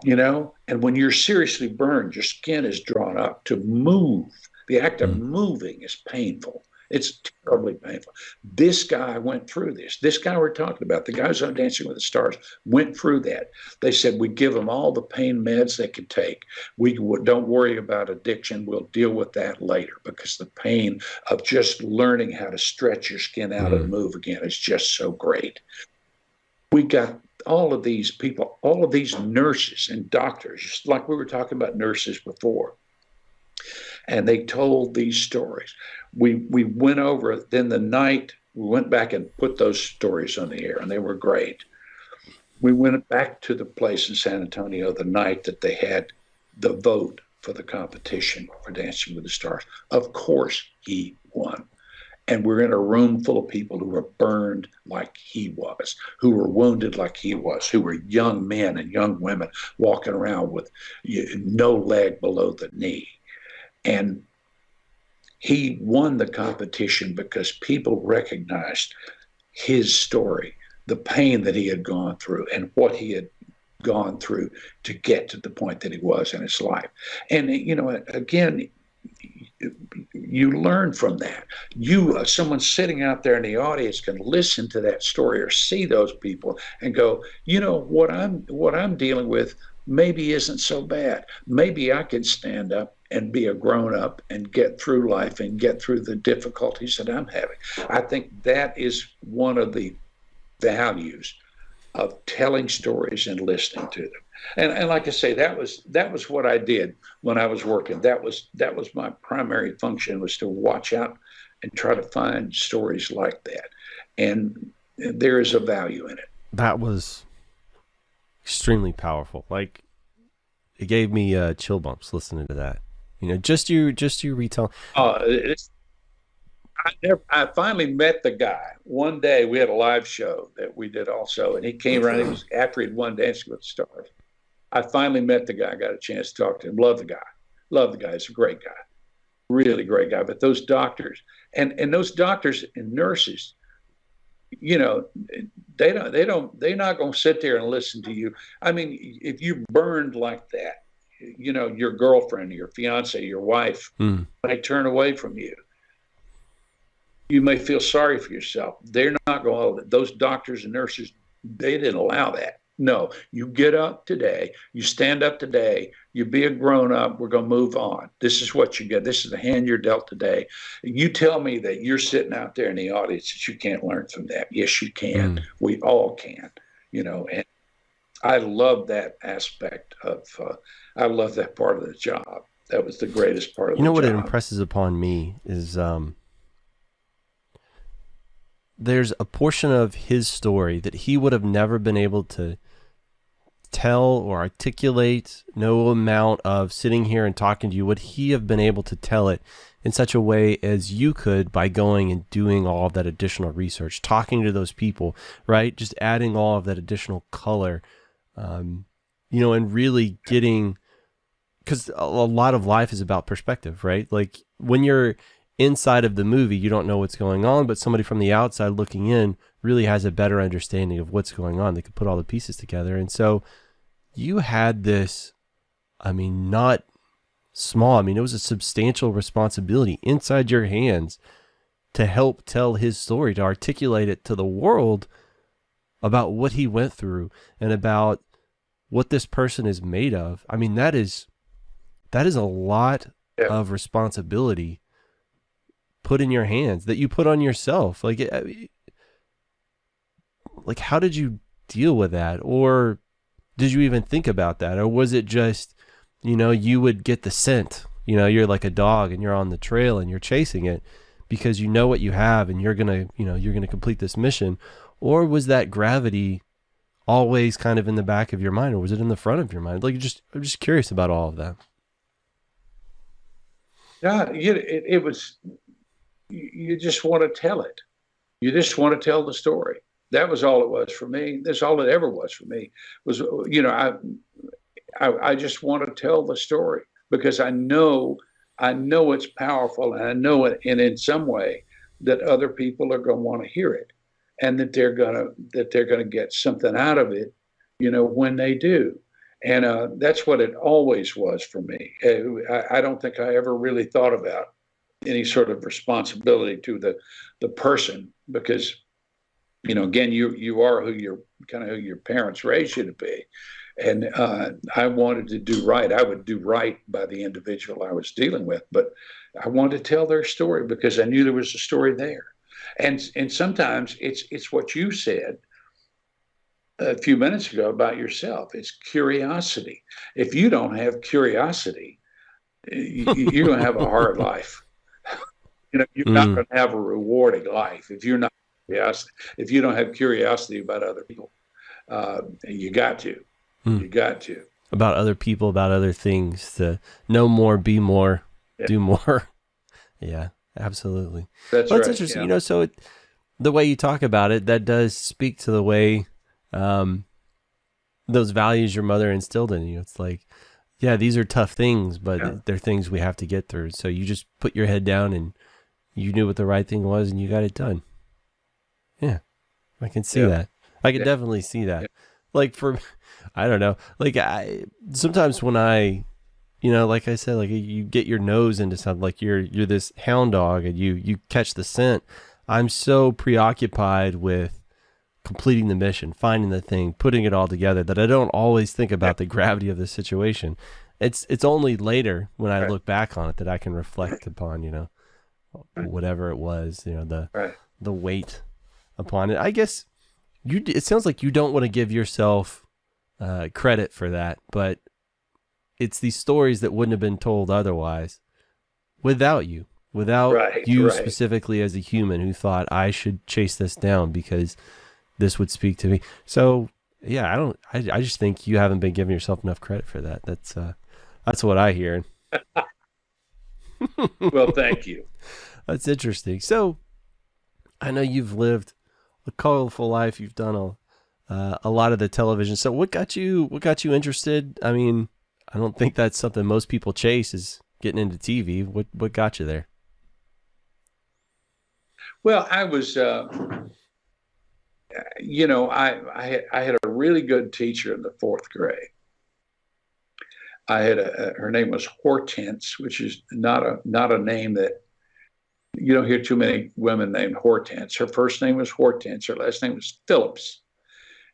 And when you're seriously burned, your skin is drawn up. To move, the act of moving is painful. It's terribly painful. This guy went through this. This guy we're talking about, the guys on Dancing with the Stars, went through that. They said, we give them all the pain meds they could take. We don't worry about addiction. We'll deal with that later, because the pain of just learning how to stretch your skin out and move again is just so great. We got all of these people, all of these nurses and doctors, just like we were talking about nurses before. And they told these stories. We went over, then the night, we went back and put those stories on the air, and they were great. We went back to the place in San Antonio the night that they had the vote for the competition for Dancing with the Stars. Of course, he won. And we're in a room full of people who were burned like he was, who were wounded like he was, who were young men and young women walking around with no leg below the knee. And he won the competition because people recognized his story, the pain that he had gone through and what he had gone through to get to the point that he was in his life. And, again, you learn from that. Someone sitting out there in the audience can listen to that story or see those people and go, what I'm dealing with maybe isn't so bad. Maybe I can stand up and be a grown up and get through life and get through the difficulties that I'm having. I think that is one of the values of telling stories and listening to them. And like I say, that was what I did when I was working. That was my primary function, was to watch out and try to find stories like that. And there is a value in it. That was extremely powerful. Like, it gave me chill bumps listening to that. Just you retell. I finally met the guy one day. We had a live show that we did also, and he came around. He was after he'd won Dancing with the Stars. I finally met the guy. Got a chance to talk to him. Love the guy. He's a great guy, really great guy. But those doctors and those doctors and nurses, they're not going to sit there and listen to you. I mean, if you burned like that, your girlfriend, your fiance, your wife, they turn away from you. You may feel sorry for yourself. They're not going to, those doctors and nurses, they didn't allow that. No, you get up today, you stand up today, you be a grown up, we're going to move on. This is what you get. This is the hand you're dealt today. You tell me that you're sitting out there in the audience that you can't learn from that. Yes, you can. We all can, and I love that aspect of, I love that part of the job. That was the greatest part of the job. What it impresses upon me is, there's a portion of his story that he would have never been able to tell or articulate. No amount of sitting here and talking to you would he have been able to tell it in such a way as you could by going and doing all of that additional research, talking to those people, right? Just adding all of that additional color, and really getting, because a lot of life is about perspective, right? Like, when you're inside of the movie, you don't know what's going on, but somebody from the outside looking in really has a better understanding of what's going on. They could put all the pieces together. And so you had this, not small. It was a substantial responsibility inside your hands to help tell his story, to articulate it to the world about what he went through and about what this person is made of. That is a lot of responsibility put in your hands that you put on yourself. Like, how did you deal with that? Or did you even think about that? Or was it just, you would get the scent, you're like a dog and you're on the trail and you're chasing it because you know what you have and you're going to complete this mission? Or was that gravity always kind of in the back of your mind, or was it in the front of your mind? I'm just curious about all of that. Yeah, it was, you just want to tell it. You just want to tell the story. That was all it was for me. That's all it ever was for me, was, I just want to tell the story because I know it's powerful, and I know it, and in some way that other people are going to want to hear it, and that they're going to get something out of it, when they do. And that's what it always was for me. I don't think I ever really thought about any sort of responsibility to the person, because, again, you are who your parents raised you to be. And I wanted to do right. I would do right by the individual I was dealing with, but I wanted to tell their story because I knew there was a story there. And sometimes it's what you said a few minutes ago about yourself. It's curiosity. If you don't have curiosity, you're going to have a hard life. You're not going to have a rewarding life if you're not curious. If you don't have curiosity about other people, you got to. You got to. About other people, about other things, to know more, be more, do more. Yeah, absolutely. That's right. That's interesting. So the way you talk about it, that does speak to the way those values your mother instilled in you. It's like, yeah, these are tough things, but they're things we have to get through. So you just put your head down and you knew what the right thing was and you got it done. Yeah, I can see that. I can definitely see that. Yeah. Like, I don't know. Like, sometimes when I, like I said, like, you get your nose into something, like you're this hound dog and you catch the scent. I'm so preoccupied with completing the mission, finding the thing, putting it all together, that I don't always think about the gravity of the situation. It's only later when I look back on it that I can reflect upon, whatever it was, the weight upon it. I guess, it sounds like you don't want to give yourself credit for that, but it's these stories that wouldn't have been told otherwise without you, Right. specifically as a human who thought I should chase this down because this would speak to me. So yeah, I just think you haven't been giving yourself enough credit for that. That's what I hear. Well, thank you. That's interesting. So I know you've lived a colorful life. You've done a lot of the television. So what got you interested? I mean, I don't think that's something most people chase, is getting into TV. What got you there? Well, I was, I had a really good teacher in the fourth grade. I had her name was Hortense, which is not a name that you don't hear too many women named Hortense. Her first name was Hortense. Her last name was Phillips.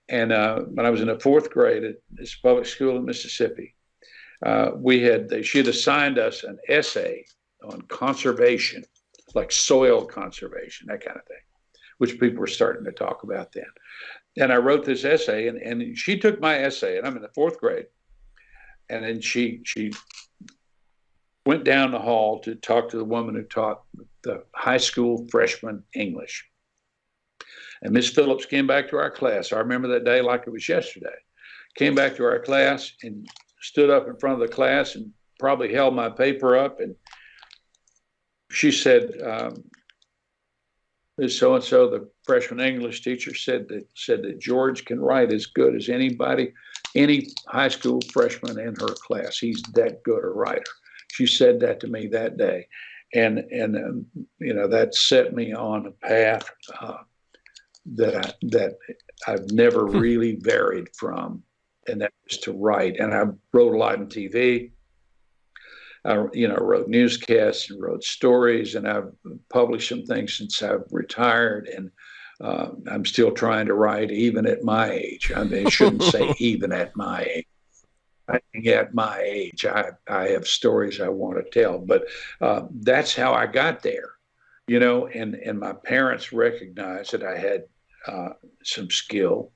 And when I was in the fourth grade at this public school in Mississippi, she had assigned us an essay on conservation, like soil conservation, that kind of thing, which people were starting to talk about then. And I wrote this essay, and she took my essay, and I'm in the fourth grade. And then she went down the hall to talk to the woman who taught the high school freshman English. And Miss Phillips came back to our class. I remember that day like it was yesterday. Came back to our class and stood up in front of the class and probably held my paper up. And she said, Ms. So-and-so, the freshman English teacher, said that George can write as good as anybody, any high school freshman in her class. He's that good a writer. She said that to me that day. And that set me on a path that I've never really varied from, and that was to write. And I wrote a lot in TV. I wrote newscasts and wrote stories, and I've published some things since I've retired. And I'm still trying to write even at my age. I mean, I shouldn't say even at my age. I think at my age, I have stories I want to tell. But that's how I got there, and my parents recognized that I had some skill,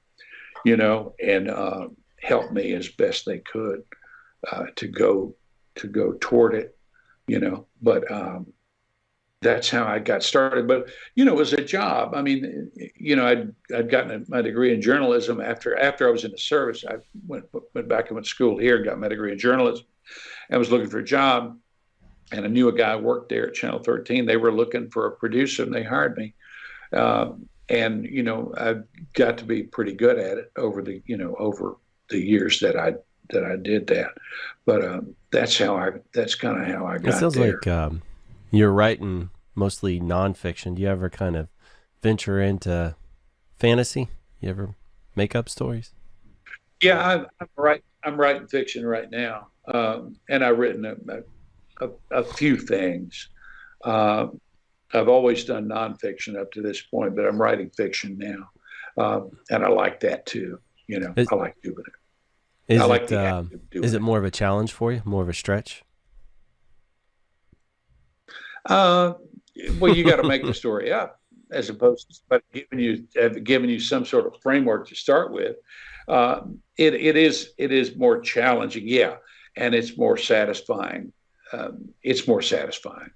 and helped me as best they could to go toward it, but that's how I got started. But, it was a job. I mean, I'd gotten my degree in journalism after I was in the service. I went back and went to school here and got my degree in journalism. I was looking for a job, and I knew a guy worked there at Channel 13. They were looking for a producer, and they hired me. And I got to be pretty good at it over the years that I did that. But that's kind of how I got there. It sounds like you're writing mostly nonfiction. Do you ever kind of venture into fantasy? You ever make up stories? Yeah, I'm writing fiction right now, and I've written a few things. I've always done nonfiction up to this point, but I'm writing fiction now, and I like that too. I like doing it. Is it more of a challenge for you? More of a stretch? Well, you got to make the story up, as opposed to but giving you some sort of framework to start with. It is more challenging, yeah, and it's more satisfying. It's more satisfying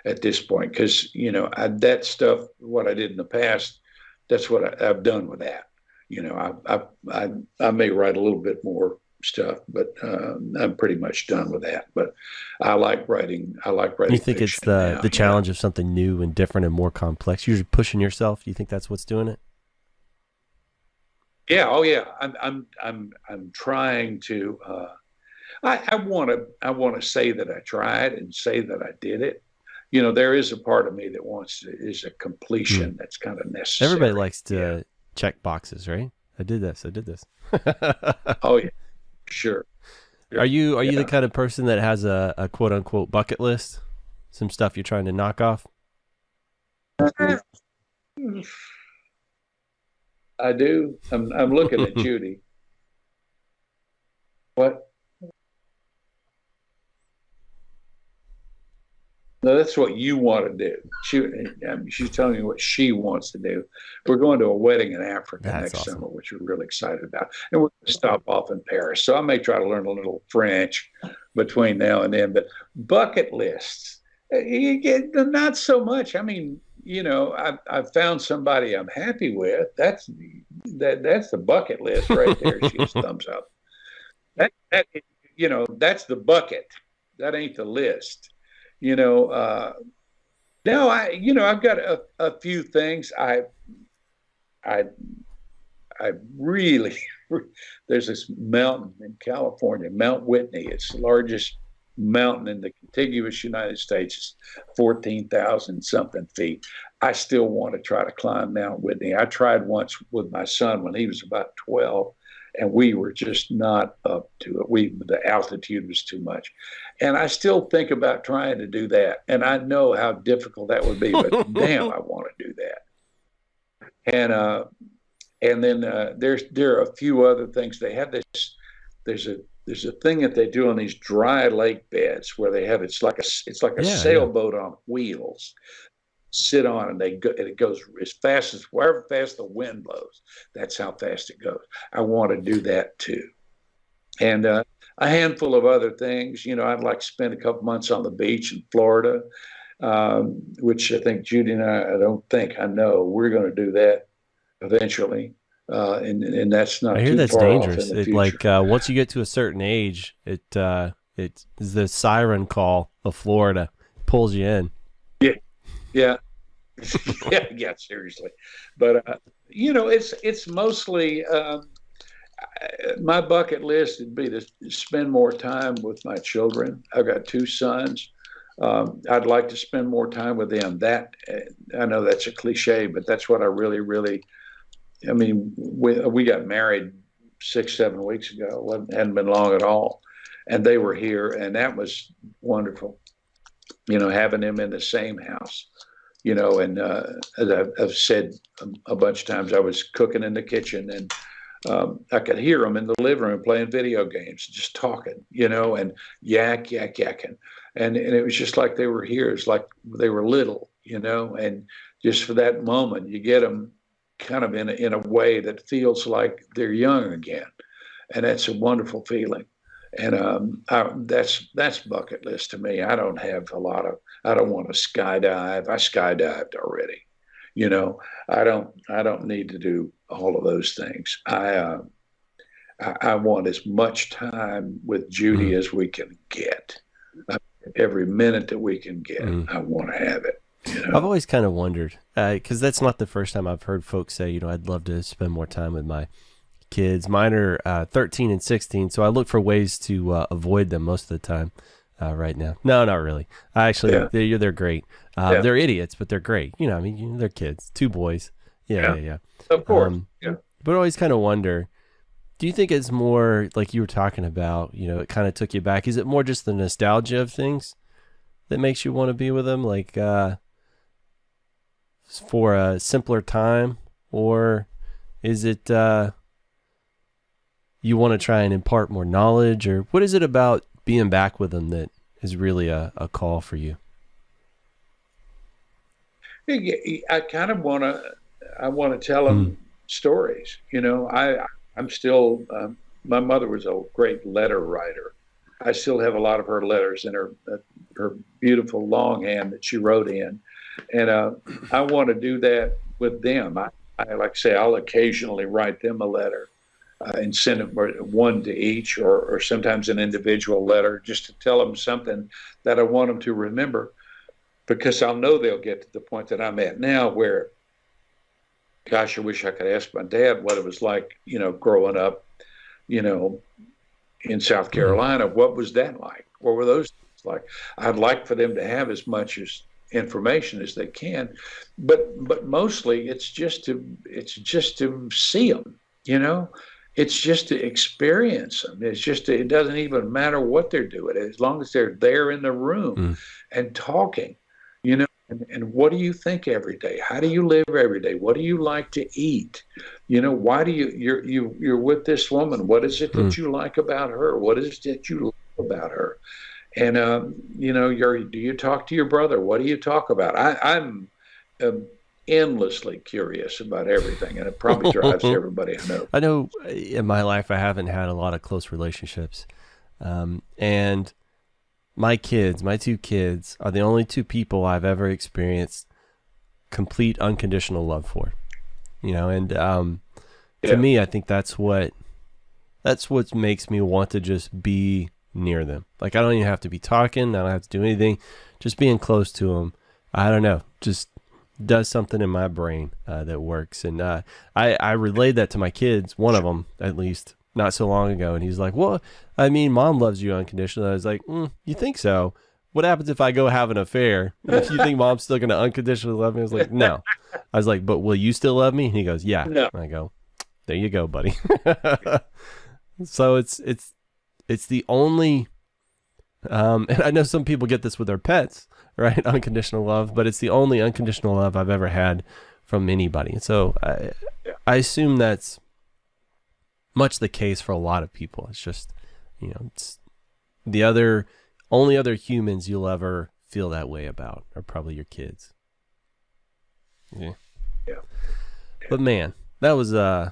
at this point because that stuff, what I did in the past, that's what I've done with that. I may write a little bit more stuff, but I'm pretty much done with that. But I like writing. You think it's the challenge of something new and different and more complex? You're pushing yourself. Do you think that's what's doing it? Yeah. Oh, yeah. I'm trying to. I want to say that I tried and say that I did it. There is a part of me that is a completion that's kind of necessary. Everybody likes to check boxes, right? I did this. Oh yeah, sure. Are you the kind of person that has a quote unquote bucket list? Some stuff you're trying to knock off? I do. I'm looking at Judy. What? No, that's what you want to do. She's telling me what she wants to do. We're going to a wedding in Africa That's next awesome. summer, which we're really excited about. And we're going to stop off in Paris. So I may try to learn a little French between now and then. But bucket lists, you get not so much. I mean, I've found somebody I'm happy with. That's the bucket list right there. She gives thumbs up. That that's the bucket. That ain't the list. You know, now I've got a few things I I really there's this mountain in California, Mount Whitney. It's the largest mountain in the contiguous United States. It's 14,000 something feet. I still want to try to climb Mount Whitney. I tried once with my son when he was about 12, and we were just not up to it. The altitude was too much. And I still think about trying to do that. And I know how difficult that would be, but damn, I want to do that. And then there are a few other things. They have this. There's a thing that they do on these dry lake beds where they have it's like a sailboat on wheels. Sit on and it goes as fast as wherever fast the wind blows. That's how fast it goes. I want to do that too, and a handful of other things. I'd like to spend a couple months on the beach in Florida, which I think Judy and I know we're going to do that eventually, and that's not I hear too that's far dangerous. off in the It future. once you get to a certain age, it's the siren call of Florida pulls you in. Yeah, yeah, yeah. Seriously, but it's mostly my bucket list would be to spend more time with my children. I've got two sons. I'd like to spend more time with them. That I know that's a cliche, but that's what I really, really. I mean, we got married 6, 7 weeks ago. It hadn't been long at all, and they were here, and that was wonderful. Having them in the same house. And as I've said a bunch of times, I was cooking in the kitchen, and I could hear them in the living room playing video games, just talking, and yakking. And it was just like they were here. It's like they were little, and just for that moment, you get them kind of in a way that feels like they're young again. And that's a wonderful feeling. And that's bucket list to me. I don't want to skydive. I skydived already. I don't need to do all of those things. I want as much time with Judy as we can get. Every minute that we can get, I want to have it. I've always kind of wondered, because that's not the first time I've heard folks say, I'd love to spend more time with my kids. Mine are 13 and 16, so I look for ways to avoid them most of the time right now. No, not really. They're great. They're idiots, but they're great. They're kids, 2 boys. Yeah. Of course. But I always kind of wonder, do you think it's more like you were talking about, it kind of took you back? Is it more just the nostalgia of things that makes you want to be with them? Like, for a simpler time, or is it you want to try and impart more knowledge, or what is it about being back with them that is really a call for you? I kind of want to tell them stories. I'm still my mother was a great letter writer. I still have a lot of her letters in her beautiful longhand that she wrote in. And I want to do that with them. I like I say, I'll occasionally write them a letter and send them one to each, or sometimes an individual letter, just to tell them something that I want them to remember, because I'll know they'll get to the point that I'm at now where, gosh, I wish I could ask my dad what it was like, growing up, in South Carolina. What was that like? What were those things like? I'd like for them to have as much information as they can, but mostly it's just to see them. It's just to experience them. It doesn't even matter what they're doing, as long as they're there in the room and talking. And what do you think every day? How do you live every day? What do you like to eat? Why do you're with this woman? What is it that you like about her? What is it that you love about her? And do you talk to your brother? What do you talk about? I'm endlessly curious about everything, and it probably drives everybody I know. I know in my life I haven't had a lot of close relationships, and my two kids, are the only two people I've ever experienced complete unconditional love for. And to me, I think that's what makes me want to just be near them. Like, I don't even have to be talking. I don't have to do anything. Just being close to them, I don't know, just does something in my brain that works. And I relayed that to my kids, one of them at least, not so long ago. And he's like, well, I mean, mom loves you unconditionally. I was like, you think so? What happens if I go have an affair? If you think mom's still going to unconditionally love me? I was like, no. I was like, but will you still love me? And he goes, yeah. No. I go, there you go, buddy. So it's the only, and I know some people get this with their pets, right? Unconditional love, but it's the only unconditional love I've ever had from anybody. And so I assume that's much the case for a lot of people. It's just, it's the only other humans you'll ever feel that way about are probably your kids. Yeah. But man, that was, I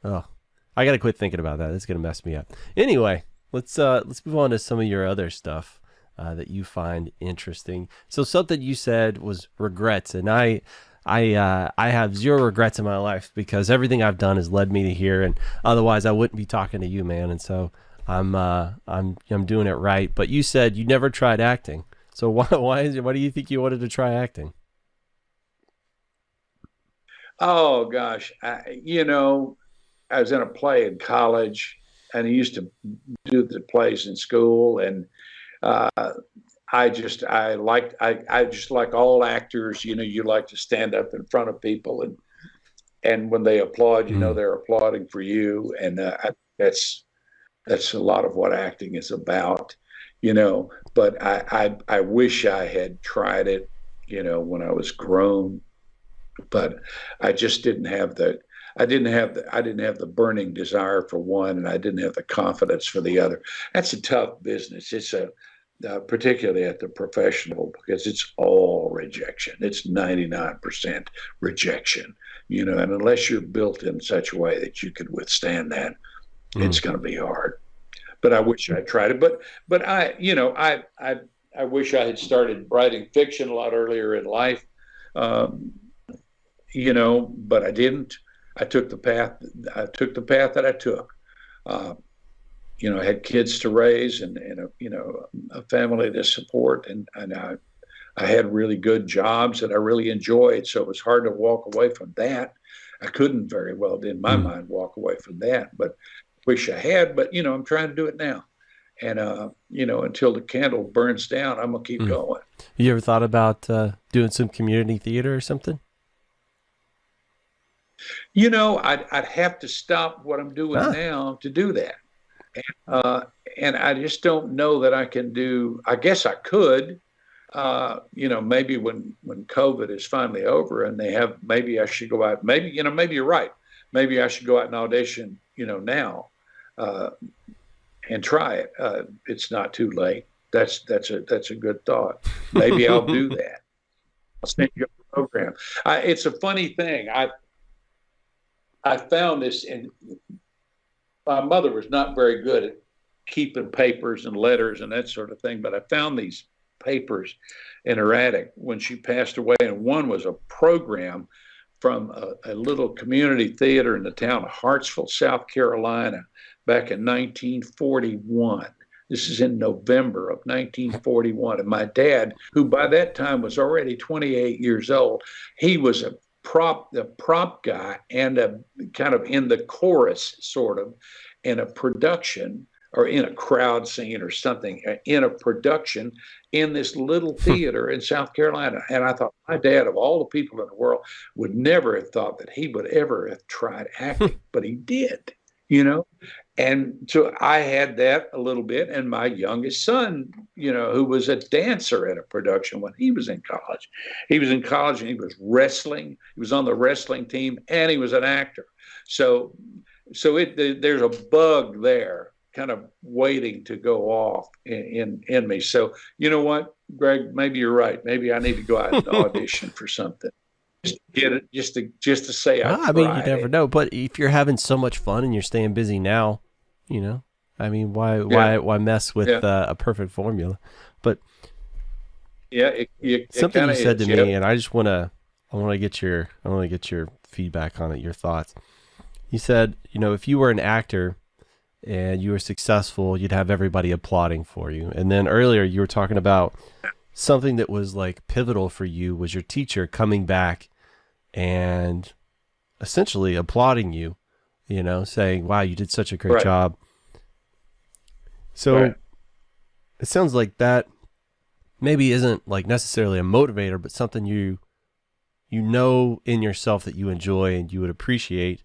got to quit thinking about that. It's going to mess me up. Anyway, let's move on to some of your other stuff that you find interesting. So something you said was regrets, and I have zero regrets in my life because everything I've done has led me to here, and otherwise I wouldn't be talking to you, man. And so I'm doing it right. But you said you never tried acting. So why do you think you wanted to try acting? Oh gosh, I was in a play in college, and I used to do the plays in school, and I just like all actors, you like to stand up in front of people, and when they applaud, they're applauding for you, and that's a lot of what acting is about, But I wish I had tried it, when I was grown, but I just didn't have the. I didn't have the burning desire for one, and I didn't have the confidence for the other. That's a tough business. It's particularly at the professional, because it's all rejection. It's 99% rejection, and unless you're built in such a way that you could withstand that, it's going to be hard. But I wish I tried it. But I wish I had started writing fiction a lot earlier in life, but I didn't. I took the path that I took. I had kids to raise and a family to support, and I had really good jobs that I really enjoyed. So it was hard to walk away from that. I couldn't very well, in my mind, walk away from that. But wish I had. But I'm trying to do it now, and until the candle burns down, I'm gonna keep going. You ever thought about doing some community theater or something? I'd have to stop what I'm doing now to do that. And I just don't know that I can do. I guess I could, maybe when COVID is finally over and maybe I should go out, maybe you're right. Maybe I should go out and audition, now, and try it. It's not too late. That's a good thought. Maybe I'll do that. I'll send you a program. It's a funny thing. I found this, and my mother was not very good at keeping papers and letters and that sort of thing, but I found these papers in her attic when she passed away, and one was a program from a little community theater in the town of Hartsville, South Carolina, back in 1941. This is in November of 1941. And my dad, who by that time was already 28 years old, he was the prop guy and kind of in the chorus, sort of, in a production or in a crowd scene or something, in a production in this little theater in South Carolina. And I thought, my dad, of all the people in the world, would never have thought that he would ever have tried acting, but he did, And so I had that a little bit. And my youngest son, who was a dancer at a production when he was in college. He was in college and he was wrestling. He was on the wrestling team and he was an actor. So there's a bug there kind of waiting to go off in me. So you know what, Greg, maybe you're right. Maybe I need to go out and audition for something. Just to get it, just to say I Well, I tried mean, you never it. know. But if you're having so much fun and you're staying busy now, I mean, why mess with Yeah. a perfect formula? But Yeah, it something kind you of said to is. me, Yep. and I want to get your feedback on it, your thoughts. You said, if you were an actor and you were successful, you'd have everybody applauding for you. And then earlier you were talking about something that was like pivotal for you was your teacher coming back and essentially applauding you, saying, wow, you did such a great Right. job. So Right. it sounds like that maybe isn't like necessarily a motivator, but something you know in yourself that you enjoy and you would appreciate.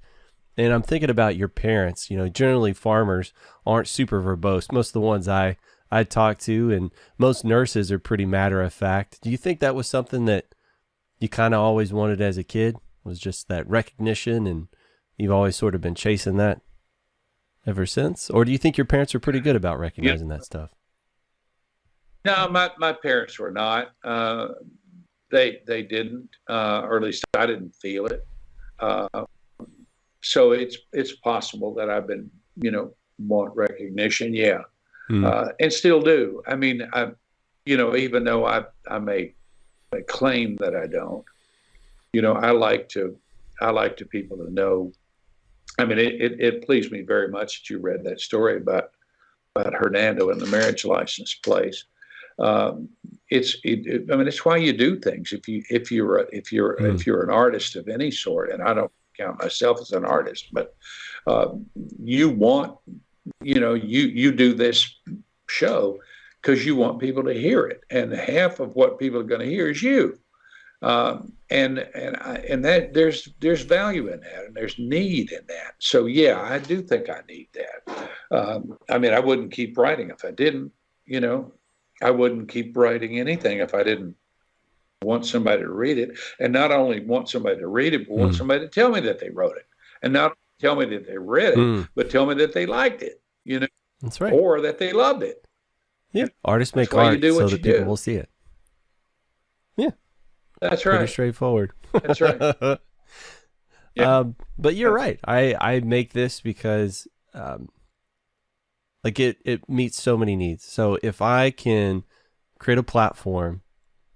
And I'm thinking about your parents. Generally farmers aren't super verbose. Most of the ones I talk to, and most nurses are pretty matter of fact. Do you think that was something that you kind of always wanted as a kid? Was just that recognition, and you've always sort of been chasing that ever since? Or do you think your parents are pretty good about Yeah. recognizing that stuff? No, my parents were not. They didn't, or at least I didn't feel it. Uh, so it's possible that I've been, want recognition. Yeah. Hmm. And still do. I mean, even though I may claim that I don't, I like to people to know. I mean, it pleased me very much that you read that story about Hernando and the marriage license place. I mean, it's why you do things. If you're an artist of any sort, and I don't count myself as an artist, but you want, you do this show because you want people to hear it, and half of what people are going to hear is you. And that there's value in that, and there's need in that. So yeah, I do think I need that. I mean, I wouldn't keep writing if I didn't. I wouldn't keep writing anything if I didn't want somebody to read it, and not only want somebody to read it, but want somebody to tell me that they wrote it, and not tell me that they read it, but tell me that they liked it. That's right. Or that they loved it. Yeah. Artists make That's why you art do so what that you people do. will see it. Yeah. That's Pretty right. straightforward. That's right. Yeah. But you're right. I make this because like it meets so many needs. So if I can create a platform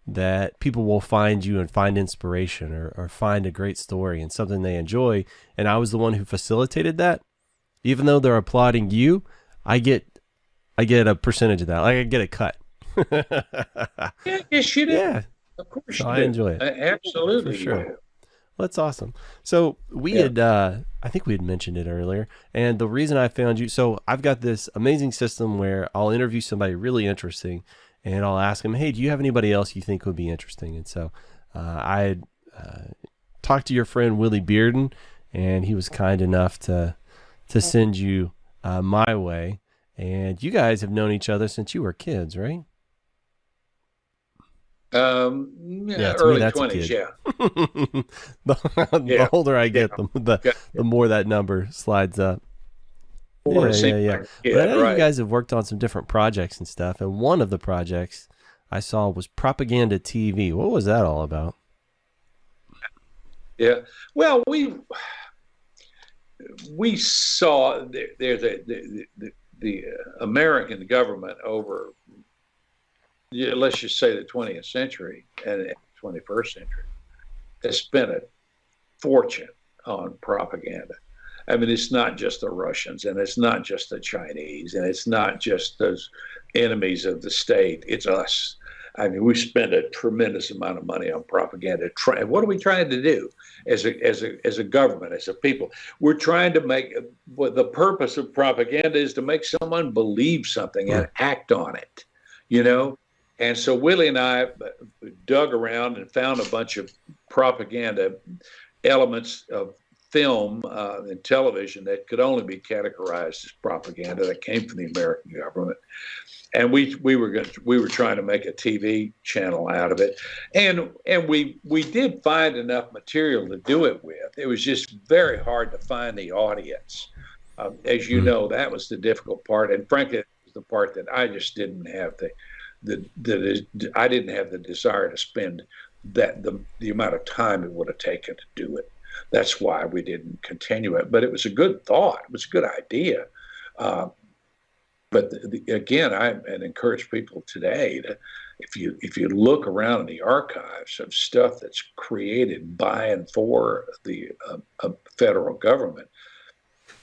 that people will find you and find inspiration or find a great story and something they enjoy, and I was the one who facilitated that, even though they're applauding you, I get a percentage of that. Like I get a cut. Yeah, yes, you do. Yeah. Of course So you I do. enjoy it. Absolutely, For sure. you do. That's awesome. So we Yeah. had, I think we had mentioned it earlier. And the reason I found you, so I've got this amazing system where I'll interview somebody really interesting and I'll ask them, hey, do you have anybody else you think would be interesting? And so I had talked to your friend Willie Bearden, and he was kind enough to send you my way. And you guys have known each other since you were kids, right? Yeah, to me Early that's a 20s, kid. yeah. the Yeah. older I get, Yeah. the more that number slides up. Or it Yeah. seemed like a kid, But I know right. you guys have worked on some different projects and stuff, and one of the projects I saw was Propaganda TV. What was that all about? Yeah. Well, we saw there's the American government over, let's just say the 20th century and 21st century, has spent a fortune on propaganda. I mean, it's not just the Russians, and it's not just the Chinese, and it's not just those enemies of the state. It's us. I mean, we spend a tremendous amount of money on propaganda. What are we trying to do as a government, as a people? We're trying to make, well, the purpose of propaganda is to make someone believe something and act on it, And so Willie and I dug around and found a bunch of propaganda elements of film and television that could only be categorized as propaganda that came from the American government. And we were trying to make a TV channel out of it, and we did find enough material to do it with. It was just very hard to find the audience. As you know, that was the difficult part, and frankly, it was the part that I just didn't have I didn't have the desire to spend the amount of time it would have taken to do it. That's why we didn't continue it. But it was a good thought. It was a good idea. But again, I encourage people today to, if you look around in the archives of stuff that's created by and for the federal government,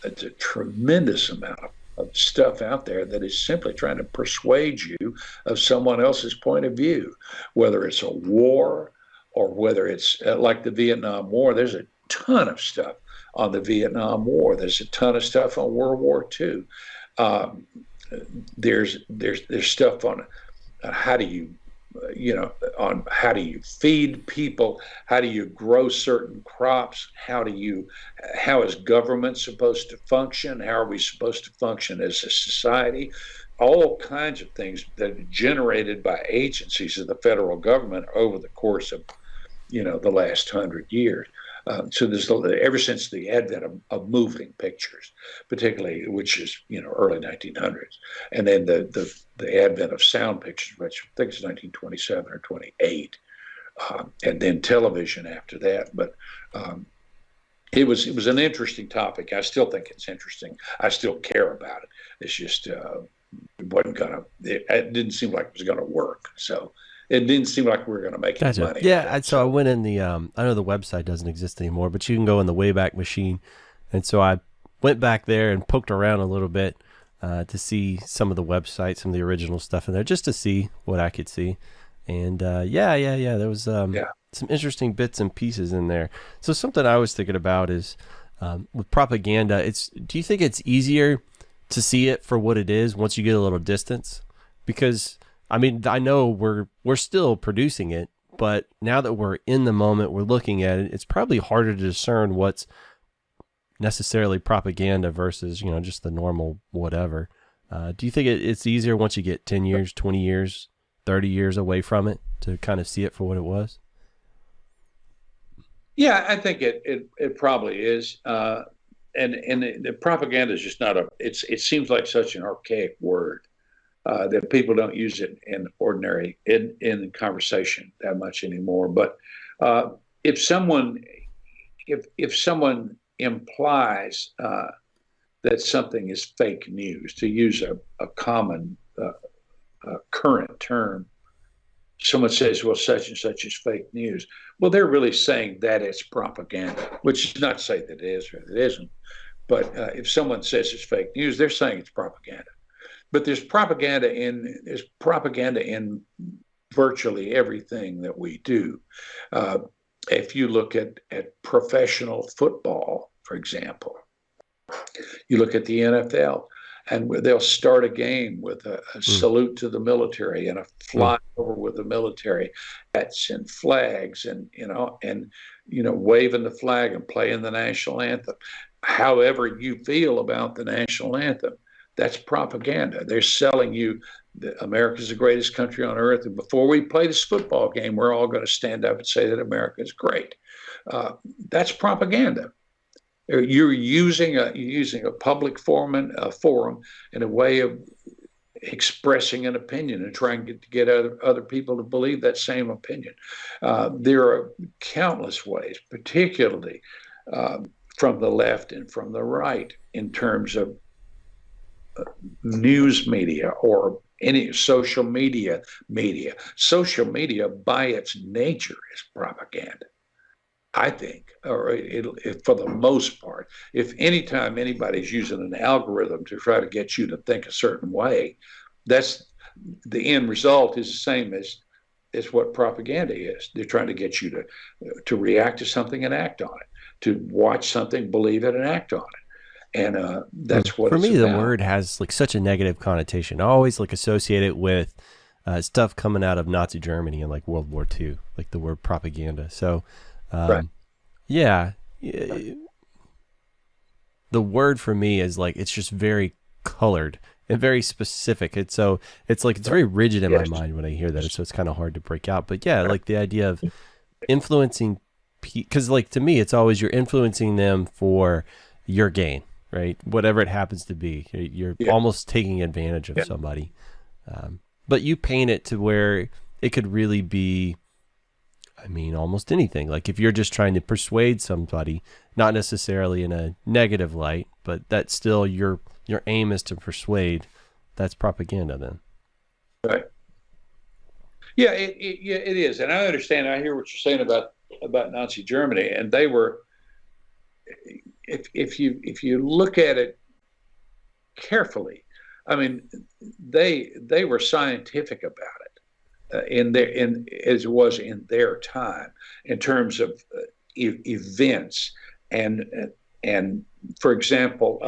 it's a tremendous amount of stuff out there that is simply trying to persuade you of someone else's point of view, whether it's a war or whether it's like the Vietnam War. There's a ton of stuff on the Vietnam War. There's a ton of stuff on World War II. There's stuff on how do you on how do you feed people, how do you grow certain crops, how is government supposed to function, how are we supposed to function as a society, all kinds of things that are generated by agencies of the federal government over the course of the last 100 years. So there's ever since the advent of moving pictures, particularly, which is early 1900s, and then the advent of sound pictures, which I think is 1927 or 28, and then television after that. But it was an interesting topic. I still think it's interesting. I still care about it. It's just it wasn't gonna. It didn't seem like it was gonna work. So. It didn't seem like we were going to make any money. Yeah, so I went in the, I know the website doesn't exist anymore, but you can go in the Wayback Machine. And so I went back there and poked around a little bit to see some of the websites, some of the original stuff in there, just to see what I could see. And there was some interesting bits and pieces in there. So something I was thinking about is with propaganda, do you think it's easier to see it for what it is once you get a little distance? Because I mean, I know we're still producing it, but now that we're in the moment, we're looking at it, it's probably harder to discern what's necessarily propaganda versus, just the normal whatever. Do you think it's easier once you get 10 years, 20 years, 30 years away from it to kind of see it for what it was? Yeah, I think it probably is. And the propaganda is just not it seems like such an archaic word. That people don't use it in ordinary in conversation that much anymore. But if someone implies that something is fake news, to use a common current term, someone says, "Well, such and such is fake news." Well, they're really saying that it's propaganda, which is not to say that it is or that it isn't. But if someone says it's fake news, they're saying it's propaganda. But there's propaganda in virtually everything that we do. If you look at professional football, for example, you look at the NFL, and they'll start a game with a salute to the military and a flyover with the military hats and flags, and waving the flag and playing the national anthem. However you feel about the national anthem, that's propaganda. They're selling you that America's the greatest country on earth. And before we play this football game, we're all going to stand up and say that America is great. That's propaganda. You're using a public forum in a way of expressing an opinion and trying to get other people to believe that same opinion. There are countless ways, particularly from the left and from the right, in terms of news media or any social media. Social media by its nature is propaganda, I think, or for the most part. If anytime anybody's using an algorithm to try to get you to think a certain way, that's the end result is the same as what propaganda is. They're trying to get you to react to something and act on it, to watch something, believe it, and act on it. And that's what for me, about. The word has such a negative connotation. I always associate it with stuff coming out of Nazi Germany and World War II, like the word propaganda. So, right. Yeah, the word for me is it's just very colored and very specific. It's very rigid in my mind when I hear that. So it's kind of hard to break out. But yeah, the idea of influencing, because to me, it's always you're influencing them for your gain. right? Whatever it happens to be, you're almost taking advantage of somebody. But you paint it to where it could really be, I mean, almost anything. Like if you're just trying to persuade somebody, not necessarily in a negative light, but that's still your aim is to persuade. That's propaganda then. Right. Yeah, it is. And I understand. I hear what you're saying about Nazi Germany. And they were, if you look at it carefully, I mean, they were scientific about it as it was in their time in terms of events and for example,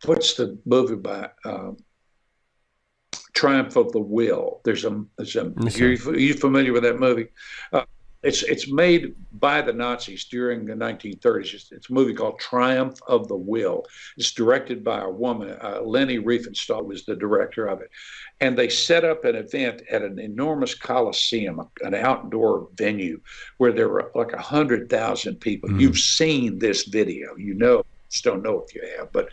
what's the movie by Triumph of the Will? There's a are you familiar with that movie? It's made by the Nazis during the 1930s. It's a movie called Triumph of the Will. It's directed by a woman, Leni Riefenstahl was the director of it. And they set up an event at an enormous coliseum, an outdoor venue where there were like 100,000 people. You've seen this video, just don't know if you have, but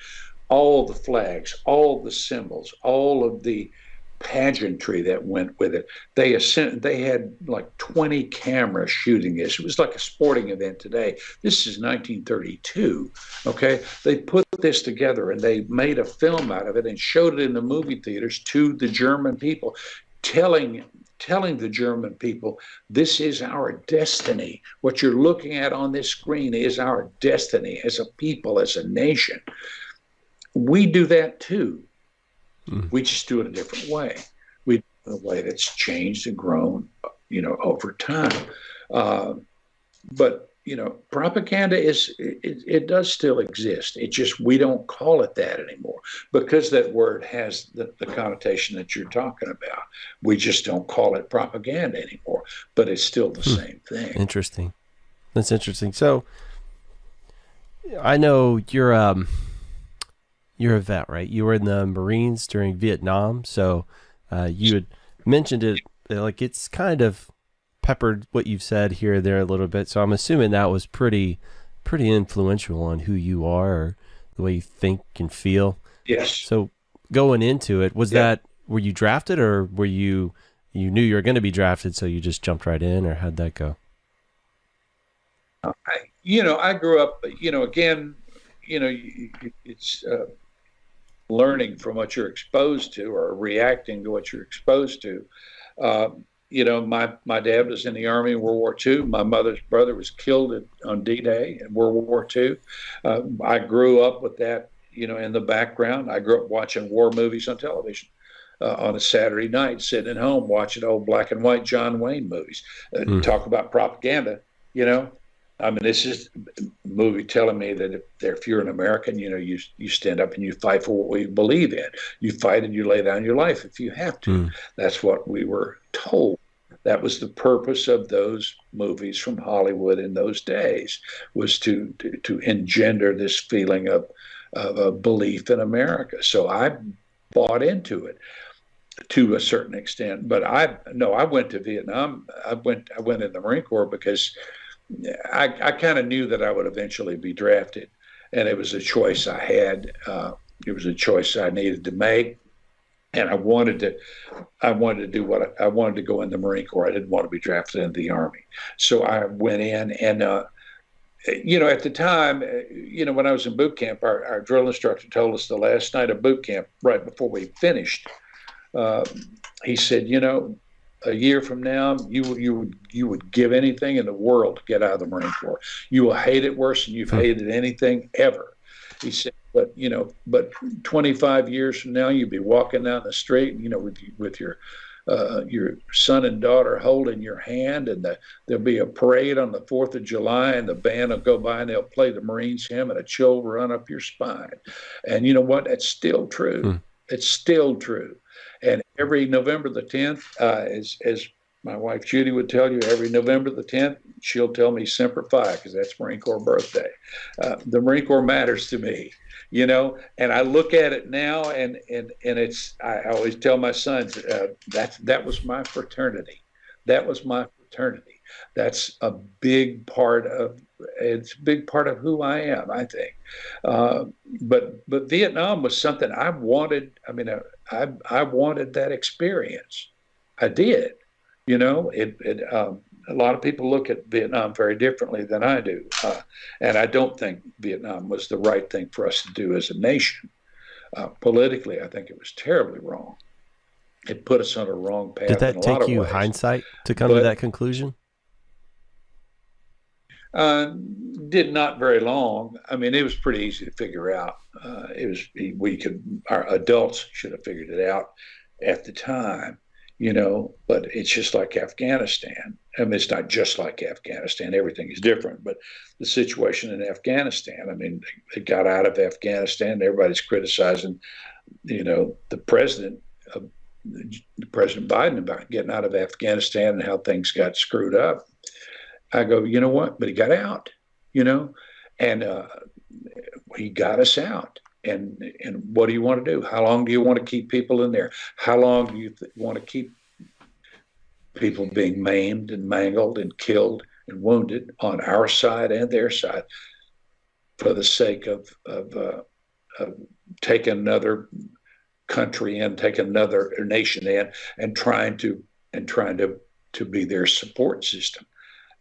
all the flags, all the symbols, all of the pageantry that went with it. They had like 20 cameras shooting this. It was like a sporting event today. This is 1932. Okay, they put this together and they made a film out of it and showed it in the movie theaters to the German people, telling the German people, this is our destiny. What you're looking at on this screen is our destiny as a people, as a nation. We do that too. We just do it a different way. We do it in a way that's changed and grown, over time. But propaganda it does still exist. It just, we don't call it that anymore because that word has the connotation that you're talking about. We just don't call it propaganda anymore, but it's still the same thing. Interesting. That's interesting. So I know you're a vet, right? You were in the Marines during Vietnam. So you had mentioned it, like it's kind of peppered what you've said here or there a little bit. So I'm assuming that was pretty influential on who you are or the way you think and feel. Yes. So going into it, were you drafted or were you knew you were going to be drafted, so you just jumped right in, or how'd that go? I grew up, again, it's learning from what you're exposed to or reacting to what you're exposed to. My dad was in the Army in World War II. My mother's brother was killed on D-Day in World War II. I grew up with that, in the background. I grew up watching war movies on television. On a Saturday night, sitting at home watching old black and white John Wayne movies. Talk about propaganda, I mean, this is a movie telling me that if you're an American, you stand up and you fight for what we believe in. You fight and you lay down your life if you have to. That's what we were told. That was the purpose of those movies from Hollywood in those days, was to engender this feeling of a belief in America. So I bought into it to a certain extent. But I went to Vietnam. I went in the Marine Corps because I kind of knew that I would eventually be drafted, and it was a choice I had. It was a choice I needed to make, and I wanted to do I wanted to go in the Marine Corps. I didn't want to be drafted into the Army, so I went in. And at the time, when I was in boot camp, our drill instructor told us the last night of boot camp, right before we finished, he said, a year from now, you would give anything in the world to get out of the Marine Corps. You will hate it worse than you've hated anything ever. He said, but 25 years from now, you'll be walking down the street, with your son and daughter holding your hand, and there'll be a parade on the 4th of July, and the band will go by and they'll play the Marines hymn, and a chill will run up your spine. And you know what? That's still true. It's still true. And every November the 10th, as my wife Judy would tell you, every November the 10th, she'll tell me Semper Fi, because that's Marine Corps birthday. The Marine Corps matters to me, and I look at it now, and it's, I always tell my sons, that was my fraternity. That was my fraternity. That's a big part of who I am, I think. But Vietnam was something I wanted. I mean, I wanted that experience. I did. A lot of people look at Vietnam very differently than I do, and I don't think Vietnam was the right thing for us to do as a nation. Politically, I think it was terribly wrong. It put us on a wrong path. Did that in a lot take of you ways. hindsight to come to that conclusion? Did not very long. I mean, it was pretty easy to figure out. Our adults should have figured it out at the time, but it's just like Afghanistan. I mean, it's not just like Afghanistan. Everything is different, but the situation in Afghanistan, I mean, they got out of Afghanistan. Everybody's criticizing, the president Biden about getting out of Afghanistan and how things got screwed up. I go, you know what? But he got out, and he got us out. And what do you want to do? How long do you want to keep people in there? How long do you want to keep people being maimed and mangled and killed and wounded on our side and their side for the sake of taking another country in, taking another nation in, and trying to be their support system?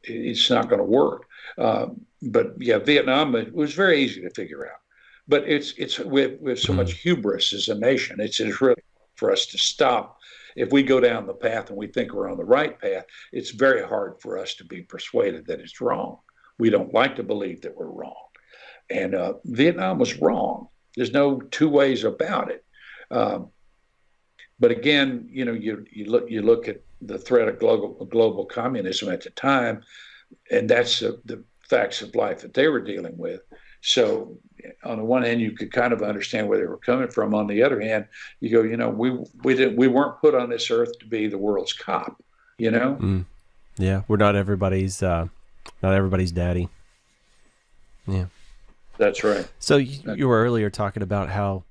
It's not going to work. But yeah, Vietnam, it was very easy to figure out. But we have so much hubris as a nation. It's really for us to stop. If we go down the path and we think we're on the right path, it's very hard for us to be persuaded that it's wrong. We don't like to believe that we're wrong. And Vietnam was wrong. There's no two ways about it. But again, you look at the threat of global communism at the time, and that's the facts of life that they were dealing with. So on the one hand, you could kind of understand where they were coming from. On the other hand, you go, we weren't put on this earth to be the world's cop, Yeah, we're not everybody's daddy. Yeah, that's right. So you were earlier talking about how,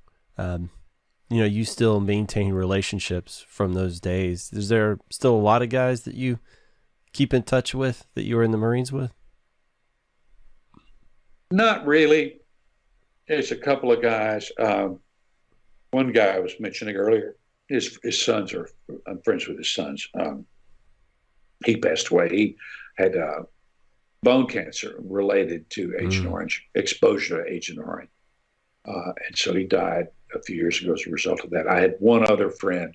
you still maintain relationships from those days. Is there still a lot of guys that you keep in touch with that you were in the Marines with? Not really. There's a couple of guys. One guy I was mentioning earlier, his sons I'm friends with his sons. He passed away. He had bone cancer related to Agent Orange, exposure to Agent Orange. And so he died a few years ago as a result of that. I had one other friend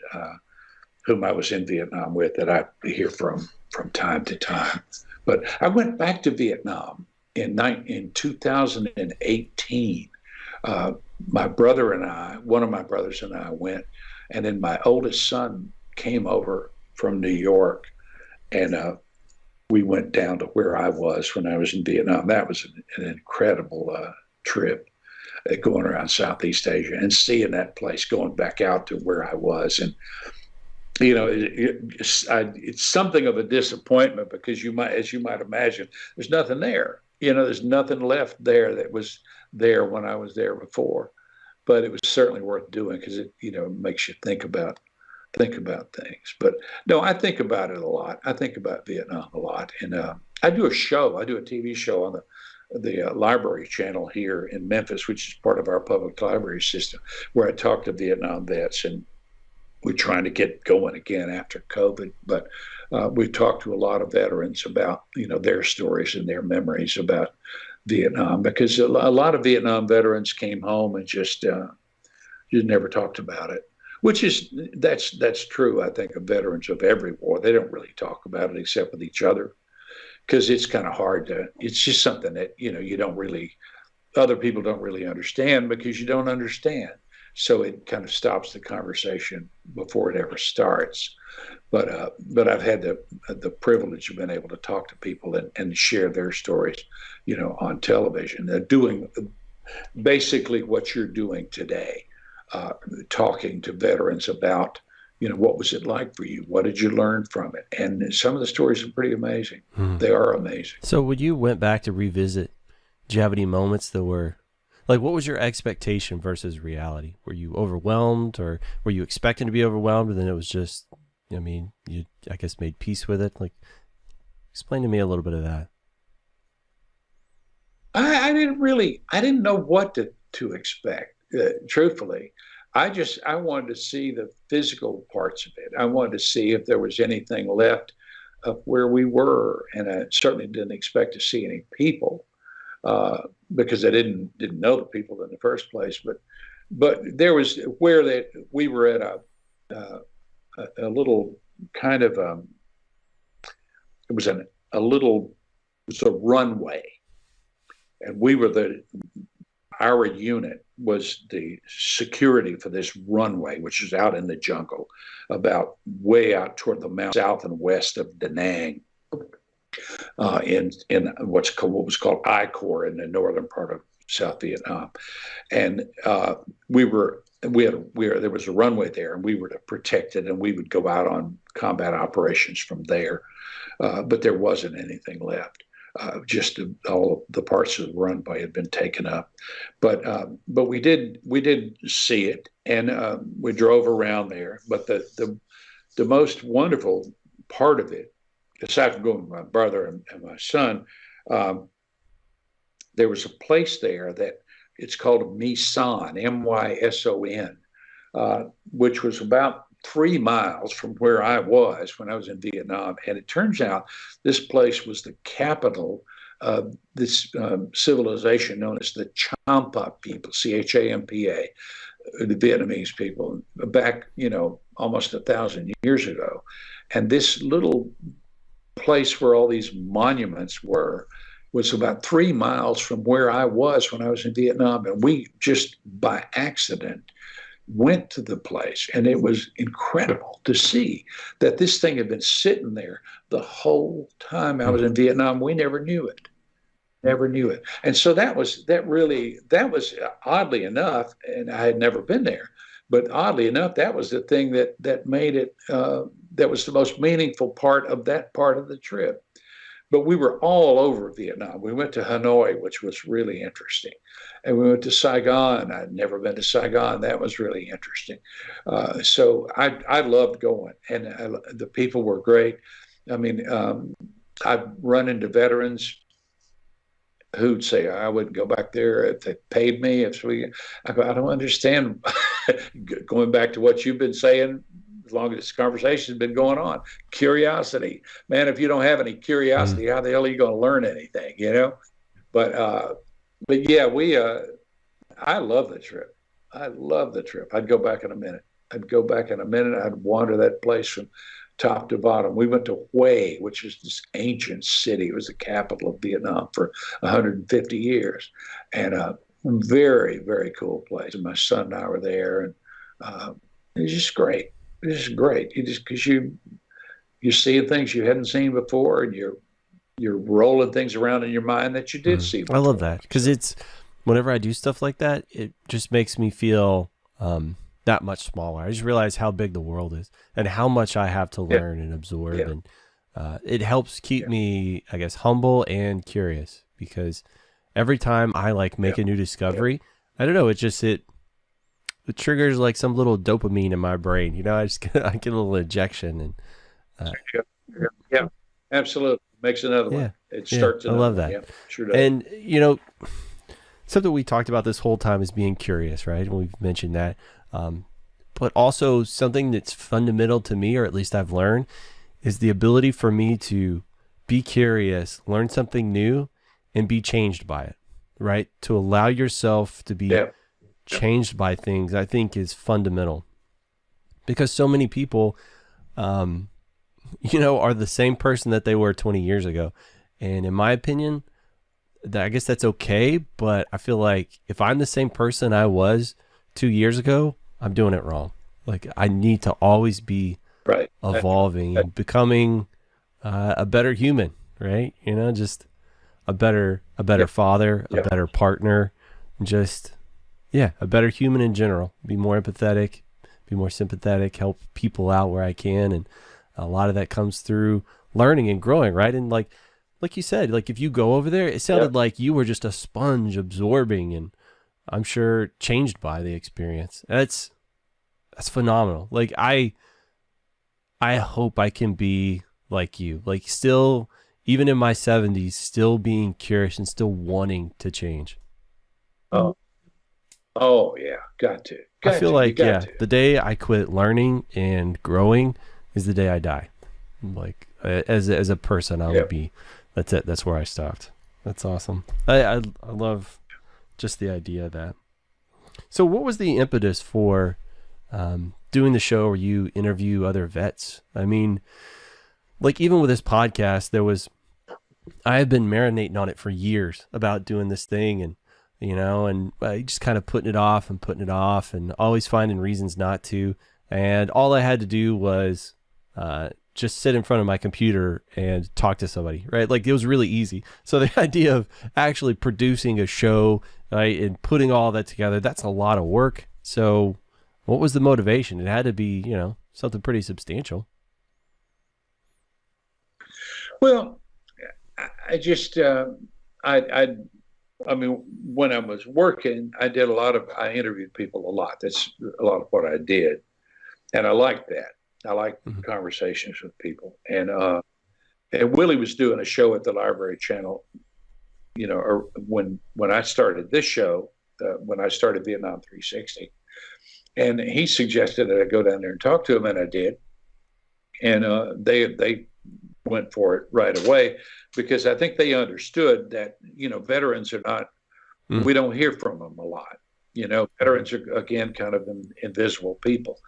whom I was in Vietnam with that I hear from time to time. But I went back to Vietnam in 2018. My brother and one of my brothers and I went, and then my oldest son came over from New York, and we went down to where I was when I was in Vietnam. That was an incredible trip, going around Southeast Asia and seeing that place, going back out to where I was. And it's something of a disappointment because as you might imagine, there's nothing there. There's nothing left there that was there when I was there before. But it was certainly worth doing because it makes you think about things. But no, I think about it a lot. I think about Vietnam a lot, and I do a TV show on the library channel here in Memphis, which is part of our public library system, where I talk to Vietnam vets, and we're trying to get going again after COVID. But we've talked to a lot of veterans about their stories and their memories about Vietnam, because a lot of Vietnam veterans came home and just never talked about it. That's true, I think, of veterans of every war. They don't really talk about it except with each other, because it's kind of hard it's just something that other people don't really understand, because you don't understand. So it kind of stops the conversation before it ever starts. But I've had the privilege of being able to talk to people and share their stories, on television. They're doing basically what you're doing today, talking to veterans about, what was it like for you? What did you learn from it? And some of the stories are pretty amazing. They are amazing. So when you went back to revisit, did you have any moments that were, like, what was your expectation versus reality? Were you overwhelmed, or were you expecting to be overwhelmed, and then it was just, you, I guess, made peace with it? Like, Explain to me a little bit of that. I didn't know what to expect, truthfully. I wanted to see the physical parts of it. I wanted to see if there was anything left of where we were. And I certainly didn't expect to see any people, because I didn't know the people in the first place. But there was where that we were at a little kind of, it was a runway, and we were our unit was the security for this runway, which is out in the jungle, about way out toward the mountains, south and west of Da Nang, in what was called I Corps in the northern part of South Vietnam. And there was a runway there, and we were to protect it, and we would go out on combat operations from there. But there wasn't anything left. Just all the parts of the runway had been taken up. But we did see it, and we drove around there. But the most wonderful part of it, aside from going with my brother and my son, there was a place there that it's called Myson, Myson, which was about 3 miles from where I was when I was in Vietnam. And it turns out this place was the capital of this civilization known as the Champa people, Champa, the Vietnamese people, back, almost 1,000 years ago. And this little place where all these monuments was about 3 miles from where I was when I was in Vietnam. And we just by accident went to the place, and it was incredible to see that this thing had been sitting there the whole time I was in Vietnam. We never knew it. And so that was oddly enough, and I had never been there, but oddly enough, that was the thing that made it, that was the most meaningful part of that part of the trip. But we were all over Vietnam. We went to Hanoi, which was really interesting. And we went to Saigon. I'd never been to Saigon. That was really interesting. So I loved going, and the people were great. I mean, I've run into veterans who'd say, I wouldn't go back there if they paid me. I go, I don't understand. Going back to what you've been saying, as long as this conversation has been going on, curiosity, man. If you don't have any curiosity, how the hell are you going to learn anything? But yeah, I love the trip. I'd go back in a minute. I'd wander that place from top to bottom. We went to Hue, which is this ancient city. It was the capital of Vietnam for 150 years, and a very, very cool place. And my son and I were there, and it was just great. This is great. Because you're seeing things you hadn't seen before, and you're rolling things around in your mind that you did see before. I love that, because it's whenever I do stuff like that, it just makes me feel that much smaller. I just realize how big the world is and how much I have to learn and absorb, and it helps keep me, I guess, humble and curious, because every time I make a new discovery, I don't know, it triggers like some little dopamine in my brain. I get a little injection, and absolutely makes another one. It starts. I love that. Yeah, sure does. And something we talked about this whole time is being curious, right? And we've mentioned that, but also something that's fundamental to me, or at least I've learned, is the ability for me to be curious, learn something new, and be changed by it. Right? To allow yourself to be changed by things, I think, is fundamental, because so many people are the same person that they were 20 years ago, and in my opinion, I guess that's okay, but I feel like if I'm the same person I was 2 years ago, I'm doing it wrong. Like, I need to always be evolving and becoming a better human, right? Just a better father, a better partner, just a better human in general. Be more empathetic, be more sympathetic, help people out where I can. And a lot of that comes through learning and growing, right? And like you said, like if you go over there, it sounded like you were just a sponge absorbing, and I'm sure changed by the experience. That's phenomenal. Like I hope I can be like you, like still, even in my 70s, still being curious and still wanting to change. Oh, oh yeah, got to. I feel like, got to. the day I quit learning and growing is the day I die. Like, as a person, I would be, that's it. That's where I stopped. That's awesome. I love just the idea of that. So what was the impetus for doing the show where you interview other vets? I mean, like, even with this podcast, I have been marinating on it for years about doing this thing, and and I just kind of putting it off and always finding reasons not to. And all I had to do was just sit in front of my computer and talk to somebody, right? Like, it was really easy. So the idea of actually producing a show, right, and putting all that together, that's a lot of work. So what was the motivation? It had to be, something pretty substantial. Well, I just, I mean, when I was working, I interviewed people a lot. That's a lot of what I did. And I liked that. I liked conversations with people. And Willie was doing a show at the Library Channel, or when I started this show, when I started Vietnam 360. And he suggested that I go down there and talk to him, and I did. And they went for it right away, because I think they understood that, veterans are not, we don't hear from them a lot. Veterans are, again, kind of invisible people.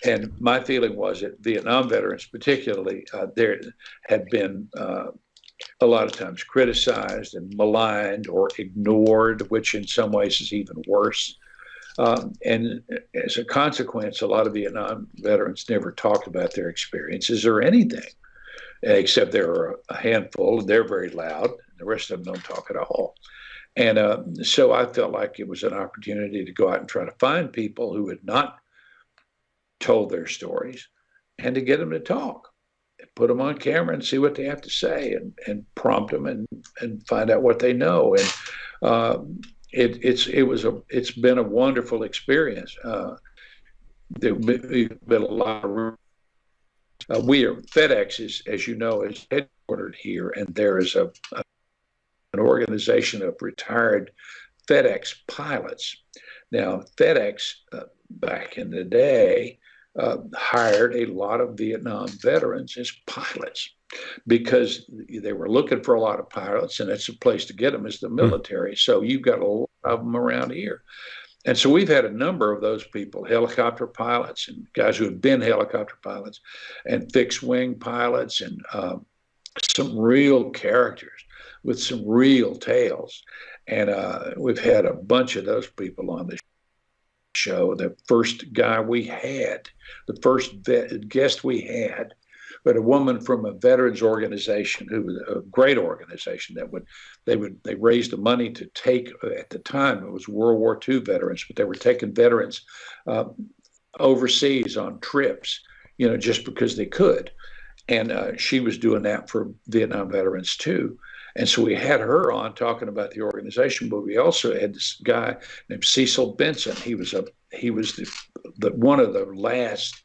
And my feeling was that Vietnam veterans, particularly, there had been a lot of times criticized and maligned or ignored, which in some ways is even worse. And as a consequence, a lot of Vietnam veterans never talked about their experiences or anything, except there are a handful, and they're very loud. The rest of them don't talk at all. And so I felt like it was an opportunity to go out and try to find people who had not told their stories, and to get them to talk, and put them on camera and see what they have to say, and prompt them and find out what they know. And it's been a wonderful experience. There's been a lot of FedEx as you know, is headquartered here, and there is an organization of retired FedEx pilots. Now, FedEx back in the day hired a lot of Vietnam veterans as pilots, because they were looking for a lot of pilots, and it's a place to get them is the military. So you've got a lot of them around here. And so we've had a number of those people, helicopter pilots and guys who have been helicopter pilots, and fixed wing pilots, and some real characters with some real tales. And we've had a bunch of those people on the show. The first guy we had, the first guest we had, but a woman from a veterans organization, who was a great organization they raised the money to take, at the time it was World War II veterans, but they were taking veterans overseas on trips, just because they could. And she was doing that for Vietnam veterans too. And so we had her on talking about the organization, but we also had this guy named Cecil Benson. He was the one of the last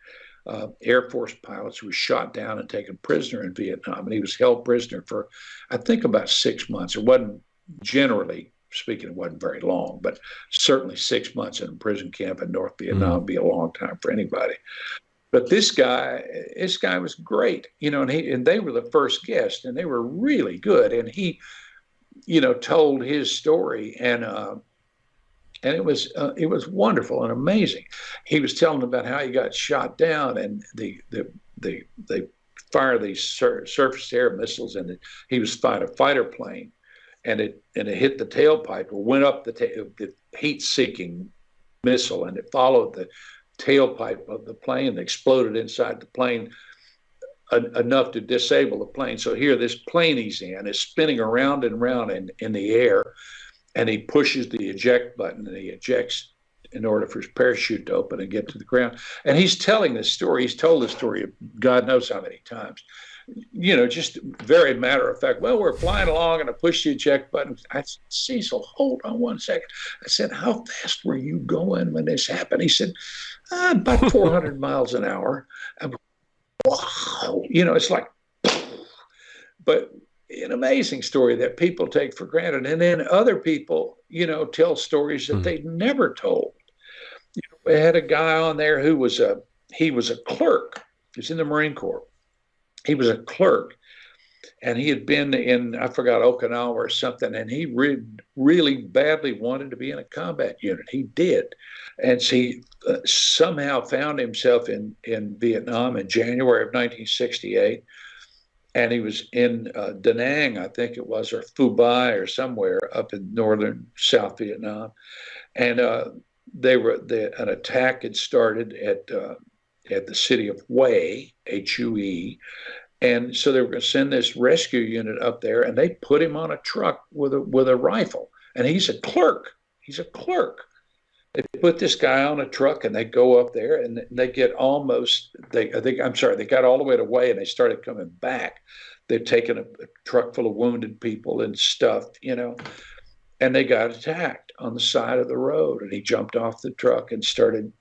Air Force pilots who was shot down and taken prisoner in Vietnam. And he was held prisoner for, I think, about 6 months. It wasn't, generally speaking, it wasn't very long, but certainly 6 months in a prison camp in North Vietnam would be a long time for anybody. But this guy was great, and they were the first guest, and they were really good. And he, told his story, and it was wonderful and amazing. He was telling about how he got shot down, and they fire these surface air missiles, and he was flying a fighter plane, and it hit the tailpipe, or went up the heat-seeking missile, and it followed the tailpipe of the plane, exploded inside the plane enough to disable the plane. So here, this plane he's in is spinning around and around in the air, and he pushes the eject button, and he ejects in order for his parachute to open and get to the ground. And he's telling this story. He's told this story God knows how many times. Just very matter of fact. Well, we're flying along, and I pushed the eject button. I said, Cecil, hold on one second. I said, how fast were you going when this happened? He said, about 400 miles an hour. Wow. It's like, but an amazing story that people take for granted. And then other people, tell stories that they never told. We had a guy on there who was he was a clerk. He was in the Marine Corps. He was a clerk, and he had been in, I forgot, Okinawa or something, and he really badly wanted to be in a combat unit. He did. And so he somehow found himself in Vietnam in January of 1968. And he was in Da Nang, I think it was, or Phu Bai or somewhere up in northern South Vietnam. And an attack had started at the city of Hue, Hue, and so they were going to send this rescue unit up there, and they put him on a truck with a rifle, and he's a clerk. He's a clerk. They put this guy on a truck, and they go up there, and they get they got all the way to Hue, and they started coming back. They'd taken a truck full of wounded people and stuff, and they got attacked on the side of the road, and he jumped off the truck and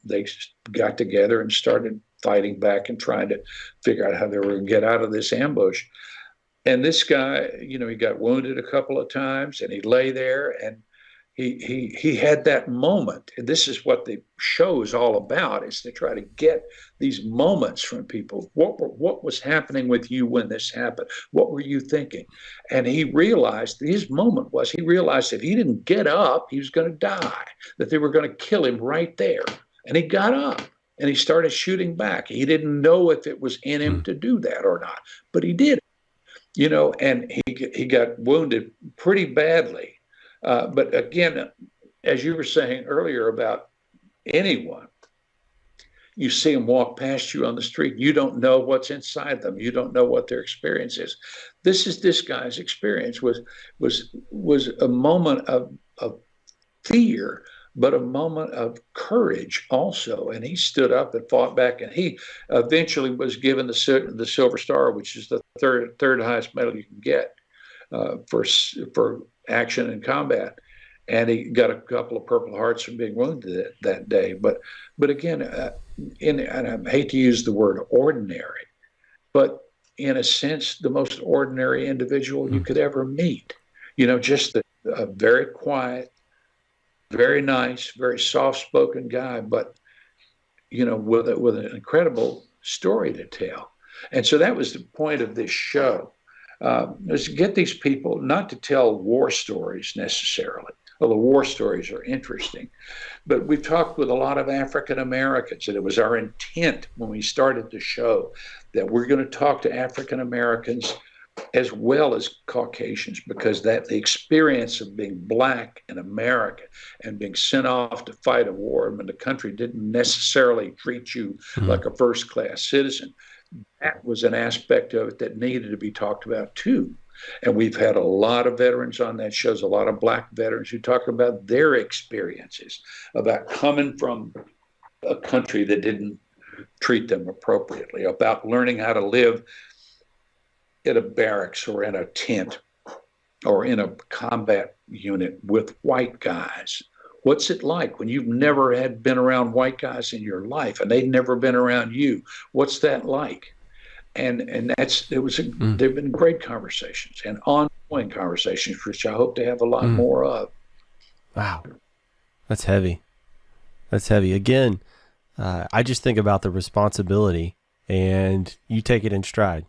they got together and started fighting back and trying to figure out how they were going to get out of this ambush. And this guy, he got wounded a couple of times, and he lay there, and he had that moment. And this is what the show is all about, is to try to get these moments from people. What was happening with you when this happened? What were you thinking? And he realized, his moment was, he realized if he didn't get up, he was going to die, that they were going to kill him right there. And he got up, and he started shooting back. He didn't know if it was in him to do that or not, but he did, and he got wounded pretty badly. But again, as you were saying earlier about anyone, you see them walk past you on the street. You don't know what's inside them. You don't know what their experience is. This guy's experience was a moment of fear, but a moment of courage also. And he stood up and fought back, and he eventually was given the Silver Star, which is the third highest medal you can get for action and combat. And he got a couple of Purple Hearts from being wounded that day. But again, and I hate to use the word ordinary, but in a sense, the most ordinary individual you could ever meet. Just a very quiet, very nice, very soft-spoken guy, but with an incredible story to tell. And so that was the point of this show, is to get these people not to tell war stories necessarily, although war stories are interesting. But we've talked with a lot of African Americans, and it was our intent when we started the show that we're going to talk to African Americans as well as Caucasians, because the experience of being Black in America and being sent off to fight a war when the country didn't necessarily treat you like a first-class citizen, that was an aspect of it that needed to be talked about too. And we've had a lot of veterans on that show, a lot of Black veterans who talk about their experiences, about coming from a country that didn't treat them appropriately, about learning how to live in a barracks or in a tent or in a combat unit with white guys. What's it like when you've never had been around white guys in your life and they've never been around you? What's that like? And they've been great conversations and ongoing conversations, which I hope to have a lot more of. Wow. That's heavy. That's heavy. Again, I just think about the responsibility, and you take it in stride.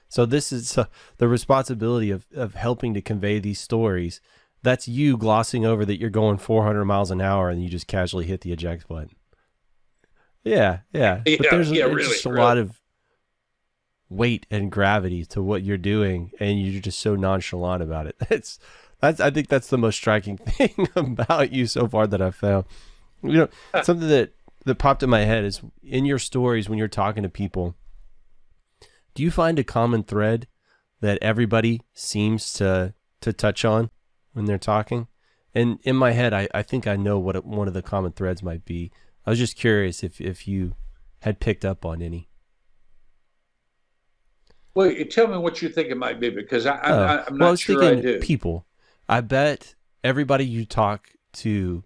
So this is the responsibility of helping to convey these stories. That's you glossing over that you're going 400 miles an hour and you just casually hit the eject button. Yeah. But there's just a lot of weight and gravity to what you're doing, and you're just so nonchalant about it. I think that's the most striking thing about you so far that I've found. Something that popped in my head is, in your stories when you're talking to people, do you find a common thread that everybody seems to touch on when they're talking? And in my head, I think I know what one of the common threads might be. I was just curious if you had picked up on any. Well, you tell me what you think it might be, because I'm not sure I do. People. I bet everybody you talk to,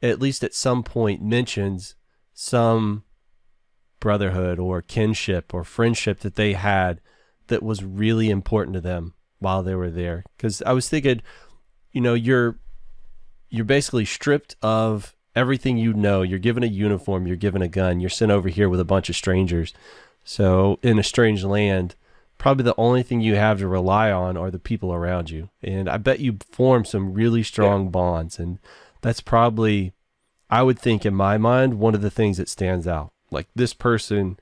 at least at some point, mentions some brotherhood or kinship or friendship that they had that was really important to them while they were there? Because I was thinking, you're basically stripped of everything you're given a uniform, you're given a gun, you're sent over here with a bunch of strangers. So in a strange land, probably the only thing you have to rely on are the people around you. And I bet you form some really strong bonds. And that's probably, I would think in my mind, one of the things that stands out. Like, this person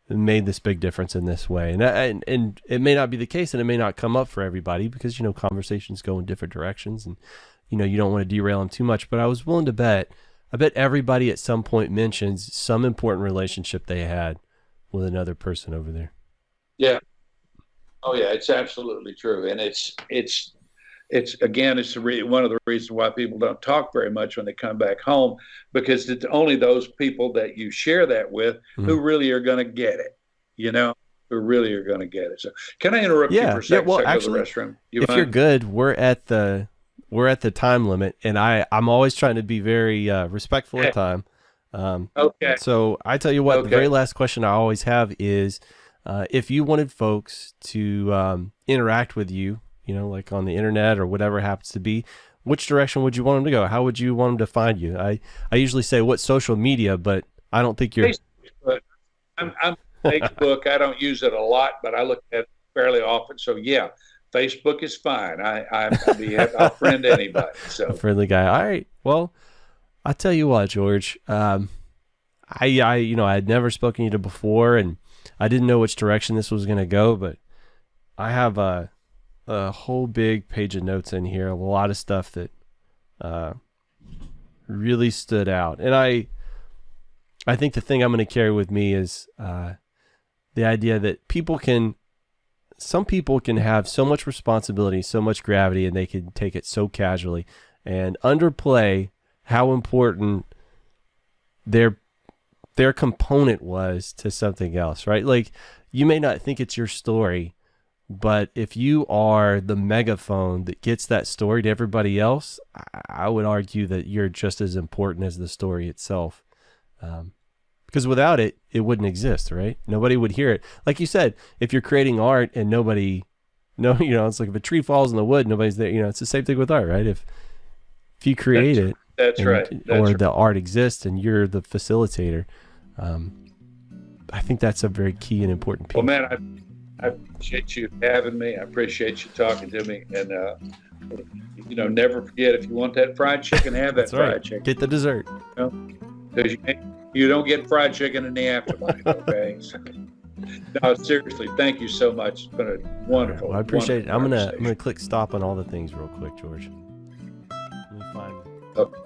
made this big difference in this way. And it may not be the case, and it may not come up for everybody because, conversations go in different directions, and, you don't want to derail them too much. But I was willing to bet, I bet everybody at some point mentions some important relationship they had with another person over there. Yeah. Oh yeah, it's absolutely true. And it's one of the reasons why people don't talk very much when they come back home, because it's only those people that you share that with who really are going to get it, who really are going to get it. So can I interrupt you for a second? Well, so actually, go to the restroom? You're good, we're at the time limit, and I'm always trying to be very respectful of time. Okay. So I tell you what, the very last question I always have is, if you wanted folks to interact with you, like on the internet or whatever it happens to be, which direction would you want them to go? How would you want them to find you? I usually say what social media, but I don't think you're... Facebook. I'm Facebook. I don't use it a lot, but I look at it fairly often. So yeah, Facebook is fine. I'll friend anybody. So a friendly guy. All right. Well, I tell you what, George, I had never spoken to you before, and I didn't know which direction this was going to go, but I have a whole big page of notes in here, a lot of stuff that really stood out. And I think the thing I'm going to carry with me is the idea that some people can have so much responsibility, so much gravity, and they can take it so casually and underplay how important their component was to something else, right? Like, you may not think it's your story, but if you are the megaphone that gets that story to everybody else, I would argue that you're just as important as the story itself. Because without it, it wouldn't exist, right? Nobody would hear it. Like you said, if you're creating art and it's like if a tree falls in the wood, nobody's there. It's the same thing with art, right? If you create that's right. The art exists and you're the facilitator, I think that's a very key and important piece. Well, man, I appreciate you having me. I appreciate you talking to me. And, never forget, if you want that fried chicken, have that fried chicken. Get the dessert. Because you don't get fried chicken in the afterlife, okay? No, seriously, thank you so much. It's been a wonderful. Well, I appreciate it. I'm gonna click stop on all the things real quick, George. Let me find. Okay.